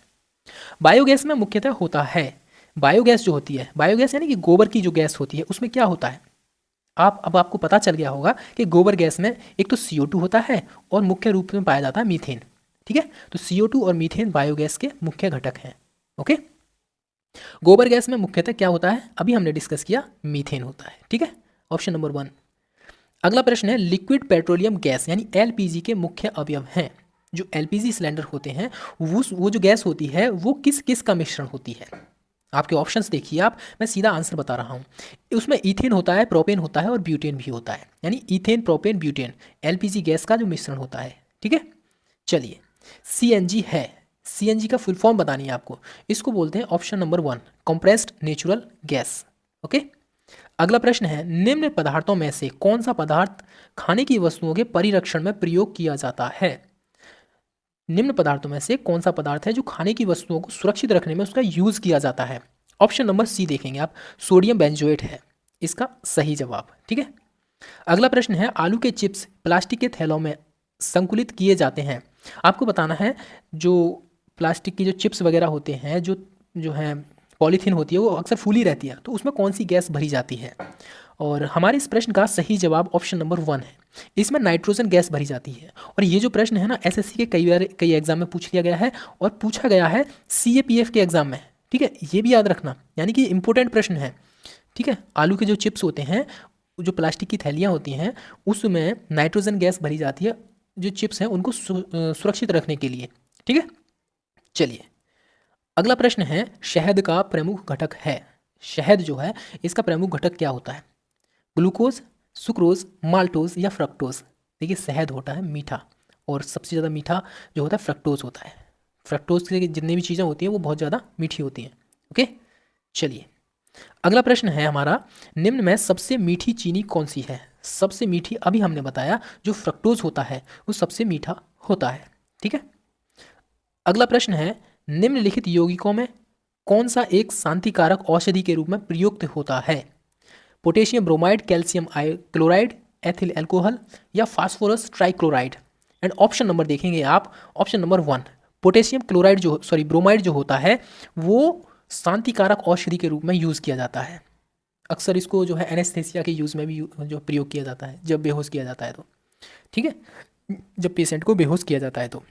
Speaker 1: बायोगैस में मुख्यतः होता है, बायोगैस जो होती है, बायोगैस यानी कि गोबर की जो गैस होती है, उसमें क्या होता है? अब आपको पता चल गया होगा कि गोबर गैस में एक तो CO2 होता है और मुख्य रूप में पाया जाता है मीथेन। ठीक है, तो CO2 और मीथेन बायोगैस के मुख्य घटक हैं। ओके, गोबर गैस में मुख्यतः क्या होता है? अभी हमने डिस्कस किया, मीथेन होता है। ठीक है, ऑप्शन नंबर 1। अगला प्रश्न है, लिक्विड पेट्रोलियम गैस यानी LPG के मुख्य अवयव हैं। जो LPG सिलेंडर होते हैं वो जो गैस होती है वो किस किस का मिश्रण होती है? आपके ऑप्शंस देखिए आप, मैं सीधा आंसर बता रहा हूँ। उसमें ईथेन होता है, प्रोपेन होता है और ब्यूटेन भी होता है, यानी ethane, propane, butane LPG gas का जो मिश्रण होता है। ठीक है, चलिए CNG है, CNG का फुल फॉर्म बतानी है आपको, इसको बोलते हैं option number 1 compressed natural gas. Okay, अगला प्रश्न है, निम्न पदार्थों में से कौन सा पदार्थ खाने की वस्तुओं के परिरक्षण में प्रयोग किया जाता है? निम्न पदार्थों में से कौन सा पदार्थ है जो खाने की वस्तुओं को सुरक्षित रखने में उसका यूज किया जाता है? ऑप्शन नंबर सी देखेंगे आप, सोडियम बेंजोएट है इसका सही जवाब। ठीक है, अगला प्रश्न है, आलू के चिप्स प्लास्टिक के थैलों में संकुलित किए जाते हैं। आपको बताना है जो प्लास्टिक की जो चिप्स वगैरह होते हैं, जो है पॉलीथीन होती है, वो अक्सर फूली रहती है, तो उसमें कौन सी गैस भरी जाती है? और हमारे इस प्रश्न का सही जवाब ऑप्शन नंबर 1 है, इसमें नाइट्रोजन गैस भरी जाती है। और ये जो प्रश्न है ना, SSC के कई एग्जाम में पूछ लिया गया है और पूछा गया है CAPF के एग्जाम में। ठीक है, ये भी याद रखना, यानी कि इंपॉर्टेंट प्रश्न है। ठीक है, आलू के जो चिप्स होते हैं, जो प्लास्टिक की थैलियाँ होती हैं, उसमें नाइट्रोजन गैस भरी जाती है जो चिप्स हैं उनको सुरक्षित रखने के लिए। ठीक है, चलिए अगला प्रश्न है, शहद का प्रमुख घटक है, शहद जो है इसका प्रमुख घटक क्या होता है? ग्लूकोज, सुक्रोज, माल्टोज या फ्रक्टोज? देखिए शहद होता है मीठा, और सबसे ज़्यादा मीठा जो होता है फ्रक्टोज होता है। फ्रक्टोज की जितनी भी चीज़ें होती हैं वो बहुत ज़्यादा मीठी होती हैं। ओके, चलिए अगला प्रश्न है हमारा, निम्न में सबसे मीठी चीनी कौन सी है? सबसे मीठी अभी हमने बताया जो फ्रक्टोज होता है वो सबसे मीठा होता है। ठीक है, अगला प्रश्न है, निम्नलिखित यौगिकों में कौन सा एक शांतिकारक औषधि के रूप में प्रयुक्त होता है? Potassium bromide, calcium chloride, ethyl alcohol या phosphorus trichloride? And option number देखेंगे आप, ऑप्शन नंबर 1 पोटेशियम क्लोराइड जो ब्रोमाइड जो होता है वो शांतिकारक औषधि के रूप में यूज़ किया जाता है। अक्सर इसको जो है एनेस्थेसिया के यूज़ में भी जो प्रयोग किया जाता है जब बेहोश किया जाता है तो। ठीक है, जब पेशेंट को बेहोश किया जाता है तो।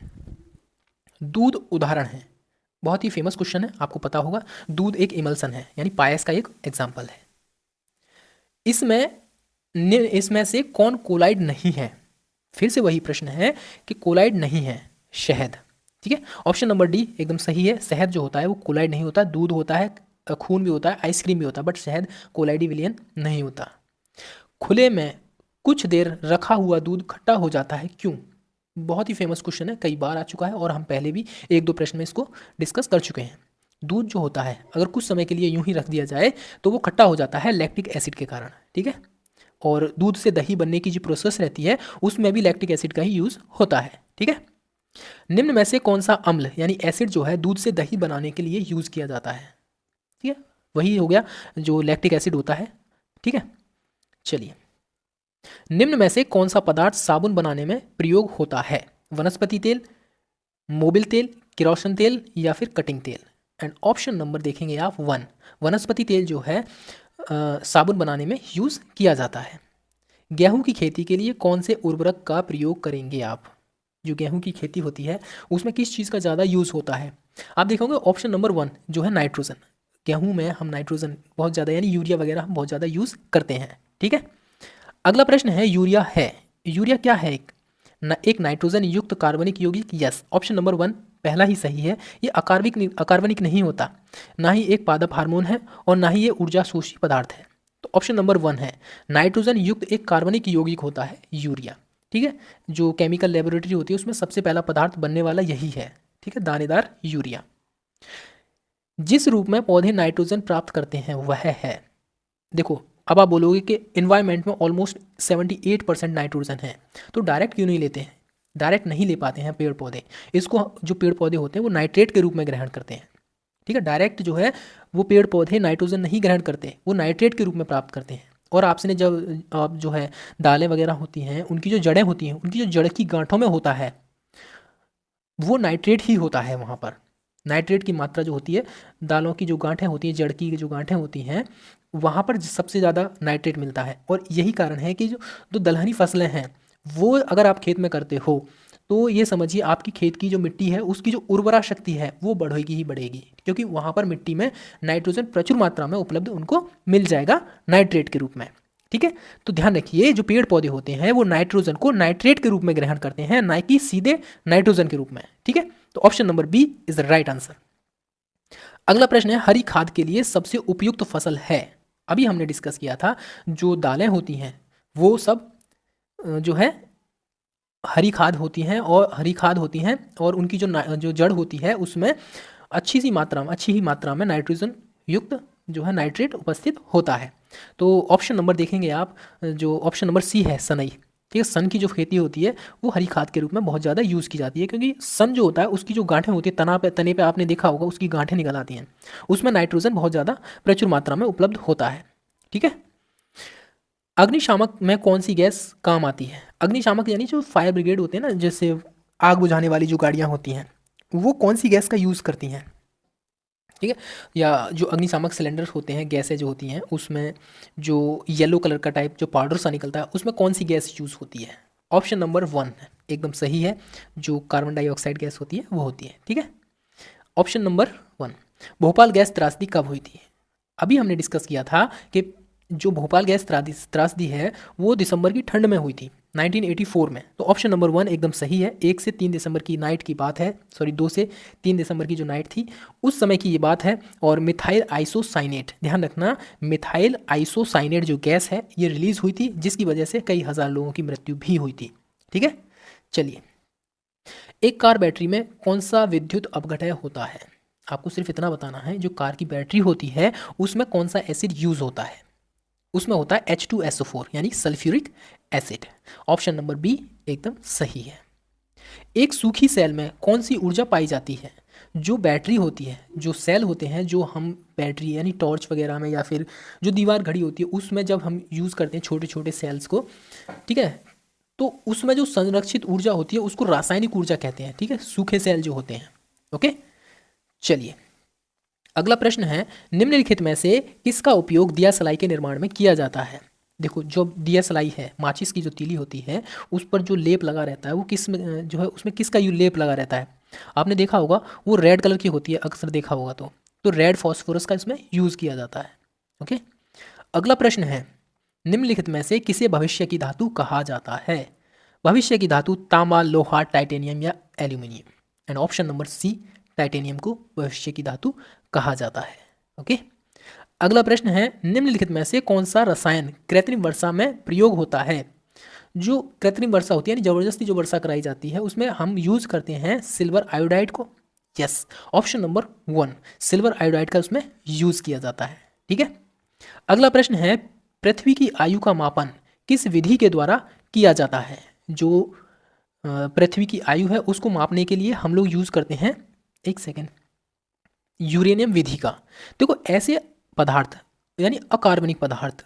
Speaker 1: दूध उदाहरण है, बहुत ही फेमस क्वेश्चन है, आपको पता होगा। दूध एक इमल्सन है, यानी पायस का एक एग्जाम्पल है। इसमें से कौन कोलाइड नहीं है? फिर से वही प्रश्न है कि कोलाइड नहीं है शहद। ठीक है, ऑप्शन नंबर डी एकदम सही है। शहद जो होता है वो कोलाइड नहीं होता, दूध होता है, खून भी होता है, आइसक्रीम भी होता है, बट शहद कोलाइडी विलियन नहीं होता। खुले में कुछ देर रखा हुआ दूध खट्टा हो जाता है, क्यों? बहुत ही फेमस क्वेश्चन है, कई बार आ चुका है और हम पहले भी एक दो प्रश्न में इसको डिस्कस कर चुके हैं। दूध जो होता है अगर कुछ समय के लिए यूं ही रख दिया जाए तो वो खट्टा हो जाता है लैक्टिक एसिड के कारण। ठीक है, और दूध से दही बनने की जो प्रोसेस रहती है उसमें भी लैक्टिक एसिड का ही यूज़ होता है। ठीक है, निम्न में से कौन सा अम्ल यानी एसिड जो है दूध से दही बनाने के लिए यूज़ किया जाता है? ठीक है, वही हो गया जो लैक्टिक एसिड होता है। ठीक है, चलिए निम्न में से कौन सा पदार्थ साबुन बनाने में प्रयोग होता है? वनस्पति तेल, मोबिल तेल, किरोसिन तेल या फिर कटिंग तेल? एंड ऑप्शन नंबर देखेंगे आप 1 वनस्पति तेल जो है साबुन बनाने में यूज़ किया जाता है। गेहूं की खेती के लिए कौन से उर्वरक का प्रयोग करेंगे आप? जो गेहूं की खेती होती है उसमें किस चीज़ का ज़्यादा यूज़ होता है? आप देखोगे ऑप्शन नंबर 1 जो है नाइट्रोजन। गेहूं में हम नाइट्रोजन बहुत ज़्यादा यानी यूरिया वगैरह हम बहुत ज़्यादा यूज़ करते हैं। ठीक है, अगला प्रश्न है, यूरिया है, यूरिया क्या है? एक नाइट्रोजन युक्त कार्बनिक यौगिक। यस, ऑप्शन नंबर 1 पहला ही सही है। ये अकार्बनिक नहीं होता, ना ही एक पादप हार्मोन है और ना ही ये ऊर्जा शोषी पदार्थ है। तो ऑप्शन नंबर 1 है, नाइट्रोजन युक्त एक कार्बनिक यौगिक होता है यूरिया। ठीक है, जो केमिकल लेबोरेटरी होती है उसमें सबसे पहला पदार्थ बनने वाला यही है। ठीक है, दानेदार यूरिया। जिस रूप में पौधे नाइट्रोजन प्राप्त करते हैं वह है, देखो अब आप बोलोगे कि इन्वायरमेंट में ऑलमोस्ट 78% नाइट्रोजन है, तो डायरेक्ट क्यों नहीं लेते हैं? डायरेक्ट नहीं ले पाते हैं पेड़ पौधे, इसको जो पेड़ पौधे होते हैं वो नाइट्रेट के रूप में ग्रहण करते हैं। ठीक है, डायरेक्ट जो है वो पेड़ पौधे नाइट्रोजन नहीं ग्रहण करते, वो नाइट्रेट के रूप में प्राप्त करते हैं। और आपसे जब आप जो है दालें वगैरह होती हैं उनकी जो जड़ें होती हैं उनकी जो जड़ की गांठों में होता है वो नाइट्रेट ही होता है। वहाँ पर नाइट्रेट की मात्रा जो होती है, दालों की जो गांठें होती हैं, जड़ की जो गांठें होती हैं, वहाँ पर सबसे ज़्यादा नाइट्रेट मिलता है। और यही कारण है कि जो दलहनी फसलें हैं वो अगर आप खेत में करते हो तो ये समझिए आपकी खेत की जो मिट्टी है उसकी जो उर्वरा शक्ति है वो बढ़ेगी ही बढ़ेगी, क्योंकि वहाँ पर मिट्टी में नाइट्रोजन प्रचुर मात्रा में उपलब्ध उनको मिल जाएगा नाइट्रेट के रूप में। ठीक है, तो ध्यान रखिए जो पेड़ पौधे होते हैं वो नाइट्रोजन को नाइट्रेट के रूप में ग्रहण करते हैं, ना कि सीधे नाइट्रोजन के रूप में। ठीक है, तो option number B is the right answer. अगला प्रश्न है, हरी खाद के लिए सबसे उपयुक्त फसल है? अभी हमने डिस्कस किया था जो दालें होती हैं वो सब जो है हरी खाद होती हैं और उनकी जो जड़ होती है उसमें अच्छी ही मात्रा में नाइट्रोजन युक्त जो है नाइट्रेट उपस्थित होता है। तो ऑप्शन नंबर देखेंगे आप, जो ऑप्शन नंबर सी है सनई। ठीक है, सन की जो खेती होती है वो हरी खाद के रूप में बहुत ज़्यादा यूज़ की जाती है, क्योंकि सन जो होता है उसकी जो गांठें होती है तने पे आपने देखा होगा उसकी गांठें निकल आती हैं, उसमें नाइट्रोजन बहुत ज़्यादा प्रचुर मात्रा में उपलब्ध होता है। ठीक है, अग्निशामक में कौन सी गैस काम आती है? अग्निशामक यानी जो फायर ब्रिगेड होते हैं ना, जैसे आग बुझाने वाली जो गाड़ियाँ होती हैं वो कौन सी गैस का यूज़ करती हैं? ठीक है, या जो अग्निशामक सिलेंडर होते हैं, गैसें जो होती हैं उसमें जो येलो कलर का टाइप जो पाउडर सा निकलता है उसमें कौन सी गैस यूज़ होती है? ऑप्शन नंबर 1 एकदम सही है, जो कार्बन डाइऑक्साइड गैस होती है वो होती है। ठीक है, ऑप्शन नंबर 1। भोपाल गैस त्रासदी कब हुई थी? अभी हमने डिस्कस किया था कि जो भोपाल गैस त्रासदी है वो दिसंबर की ठंड में हुई थी। 1984 में। तो ऑप्शन नंबर 1 एकदम सही है। 1 से 3 दिसंबर की नाइट की बात है, सॉरी 2 से 3 दिसंबर की जो नाइट थी उस समय की ये बात है। और मिथाइल आइसोसाइनेट, ध्यान रखना, मिथाइल आइसोसाइनेट जो गैस है ये रिलीज हुई थी, जिसकी वजह से कई हजार लोगों की मृत्यु भी हुई थी। ठीक है, चलिए, एक कार बैटरी में कौन सा विद्युत अपघटय होता है? आपको सिर्फ इतना बताना है, जो कार की बैटरी होती है उसमें कौन सा एसिड यूज होता है? उसमें होता है H2SO4 यानी sulphuric acid. Option number B एकदम सही है। एक सूखी सेल में कौन सी ऊर्जा पाई जाती है? जो बैटरी होती है, जो सेल होते हैं, जो हम बैटरी यानी टॉर्च वगैरह में या फिर जो दीवार घड़ी होती है उसमें जब हम यूज़ करते हैं छोटे छोटे सेल्स को, ठीक है, तो उसमें जो संरक्षित ऊर्जा होती है उसको रासायनिक ऊर्जा कहते हैं। ठीक है, सूखे सेल जो होते हैं। ओके, चलिए, अगला प्रश्न है, निम्नलिखित में से किसका उपयोग दिया सलाई के निर्माण में किया जाता है? देखो, जो दिया सलाई है, माचिस की जो तीली होती है उस पर जो लेप लगा रहता है वो किस में जो है उसमें किसका यू लेप लगा रहता है? आपने देखा होगा वो रेड कलर की होती है, अक्सर देखा होगा तो रेड फॉस्फोरस का इसमें यूज़ किया जाता है। ओके, अगला प्रश्न है, निम्नलिखित में से किसे भविष्य की धातु कहा जाता है? भविष्य की धातु तांबा, लोहा, टाइटेनियम या aluminium. And option number C, titanium को भविष्य की धातु कहा जाता है। ओके, अगला प्रश्न है, निम्नलिखित में से कौन सा रसायन कृत्रिम वर्षा में प्रयोग होता है? जो कृत्रिम वर्षा होती है यानी जबरदस्ती जो वर्षा कराई जाती है उसमें हम यूज करते हैं सिल्वर आयोडाइड को। Yes, option number 1 silver iodide का उसमें यूज किया जाता है। ठीक है, अगला प्रश्न है, पृथ्वी की आयु का मापन किस विधि के द्वारा किया जाता है? जो पृथ्वी की आयु है उसको मापने के लिए हम लोग यूज करते हैं, एक सेकेंड, यूरेनियम विधि का। देखो, ऐसे पदार्थ यानी अकार्बनिक पदार्थ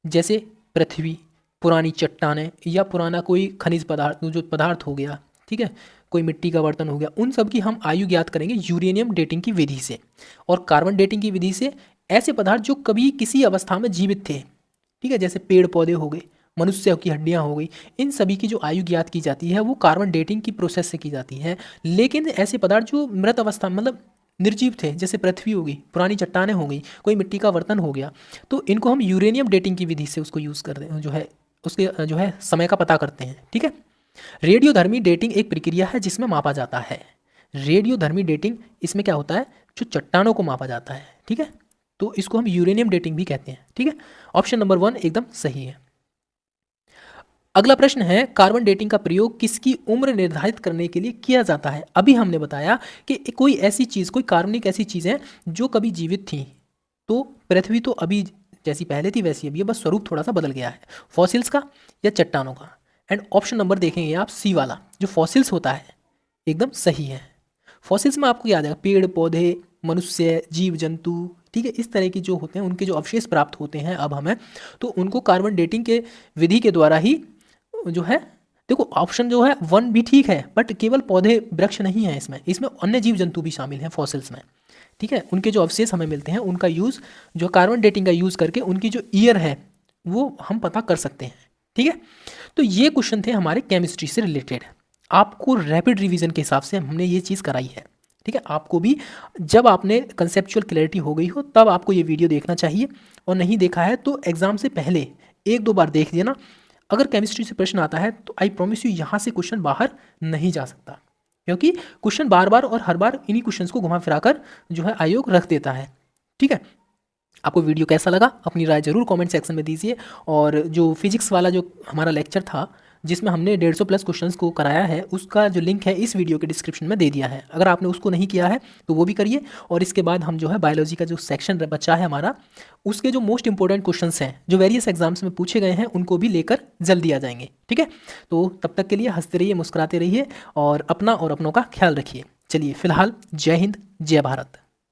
Speaker 1: जैसे पृथ्वी, पुरानी चट्टानें या पुराना कोई खनिज पदार्थ जो पदार्थ हो गया, ठीक है, कोई मिट्टी का बर्तन हो गया, उन सब की हम आयु ज्ञात करेंगे यूरेनियम डेटिंग की विधि से और कार्बन डेटिंग की विधि से ऐसे पदार्थ जो कभी किसी अवस्था में जीवित थे, ठीक है, जैसे पेड़ पौधे हो गए, मनुष्य की हड्डियां हो गई, इन सभी की जो आयु ज्ञात की जाती है वो कार्बन डेटिंग की प्रोसेस से की जाती है। लेकिन ऐसे पदार्थ जो मृत अवस्था मतलब निर्जीव थे, जैसे पृथ्वी हो गई, पुरानी चट्टानें हो गई, कोई मिट्टी का बर्तन हो गया, तो इनको हम यूरेनियम डेटिंग की विधि से उसको यूज़ करते हैं, जो है उसके जो है समय का पता करते हैं। ठीक है, रेडियोधर्मी डेटिंग एक प्रक्रिया है जिसमें मापा जाता है। रेडियोधर्मी डेटिंग, इसमें क्या होता है, जो चट्टानों को मापा जाता है। ठीक है, तो इसको हम यूरेनियम डेटिंग भी कहते हैं। ठीक है, ऑप्शन नंबर 1 एकदम सही है। अगला प्रश्न है, कार्बन डेटिंग का प्रयोग किसकी उम्र निर्धारित करने के लिए किया जाता है? अभी हमने बताया कि कोई ऐसी चीज़, कोई कार्बनिक ऐसी चीज़ें जो कभी जीवित थी, तो पृथ्वी तो अभी जैसी पहले थी वैसी अभी है, बस स्वरूप थोड़ा सा बदल गया है, फॉसिल्स का या चट्टानों का। एंड ऑप्शन नंबर देखेंगे आप सी वाला, जो फॉसिल्स होता है एकदम सही है। फॉसिल्स में आपको याद आएगा पेड़ पौधे, मनुष्य, जीव जंतु, ठीक है, इस तरह की जो होते हैं उनके जो अवशेष प्राप्त होते हैं अब हमें, तो उनको कार्बन डेटिंग के विधि के द्वारा ही जो है, देखो ऑप्शन जो है 1 भी ठीक है, बट केवल पौधे वृक्ष नहीं है इसमें, इसमें अन्य जीव जंतु भी शामिल हैं फॉसिल्स में। ठीक है, उनके जो अवशेष हमें मिलते हैं उनका यूज़, जो कार्बन डेटिंग का यूज़ करके उनकी जो ईयर है वो हम पता कर सकते हैं। ठीक है, तो ये क्वेश्चन थे हमारे केमिस्ट्री से रिलेटेड। आपको रैपिड रिवीजन के हिसाब से हमने ये चीज़ कराई है। ठीक है, आपको भी जब आपने कंसेप्चुअल क्लैरिटी हो गई हो तब आपको ये वीडियो देखना चाहिए, और नहीं देखा है तो एग्जाम से पहले 1-2 बार देख लेना। अगर केमिस्ट्री से प्रश्न आता है तो आई प्रॉमिस यू यहाँ से क्वेश्चन बाहर नहीं जा सकता, क्योंकि क्वेश्चन बार बार और हर बार इन्हीं क्वेश्चंस को घुमा फिरा कर जो है आयोग रख देता है। ठीक है, आपको वीडियो कैसा लगा अपनी राय जरूर कमेंट सेक्शन में दीजिए। और जो फिजिक्स वाला जो हमारा लेक्चर था जिसमें हमने 150 प्लस क्वेश्चंस को कराया है, उसका जो लिंक है इस वीडियो के डिस्क्रिप्शन में दे दिया है। अगर आपने उसको नहीं किया है तो वो भी करिए। और इसके बाद हम जो है बायोलॉजी का जो सेक्शन बचा है हमारा, उसके जो मोस्ट इंपॉर्टेंट क्वेश्चंस हैं जो वेरियस एग्जाम्स में पूछे गए हैं उनको भी लेकर जल्दी आ जाएंगे। ठीक है, तो तब तक के लिए हंसते रहिए, मुस्कुराते रहिए और अपना और अपनों का ख्याल रखिए। चलिए फिलहाल जय हिंद, जय भारत।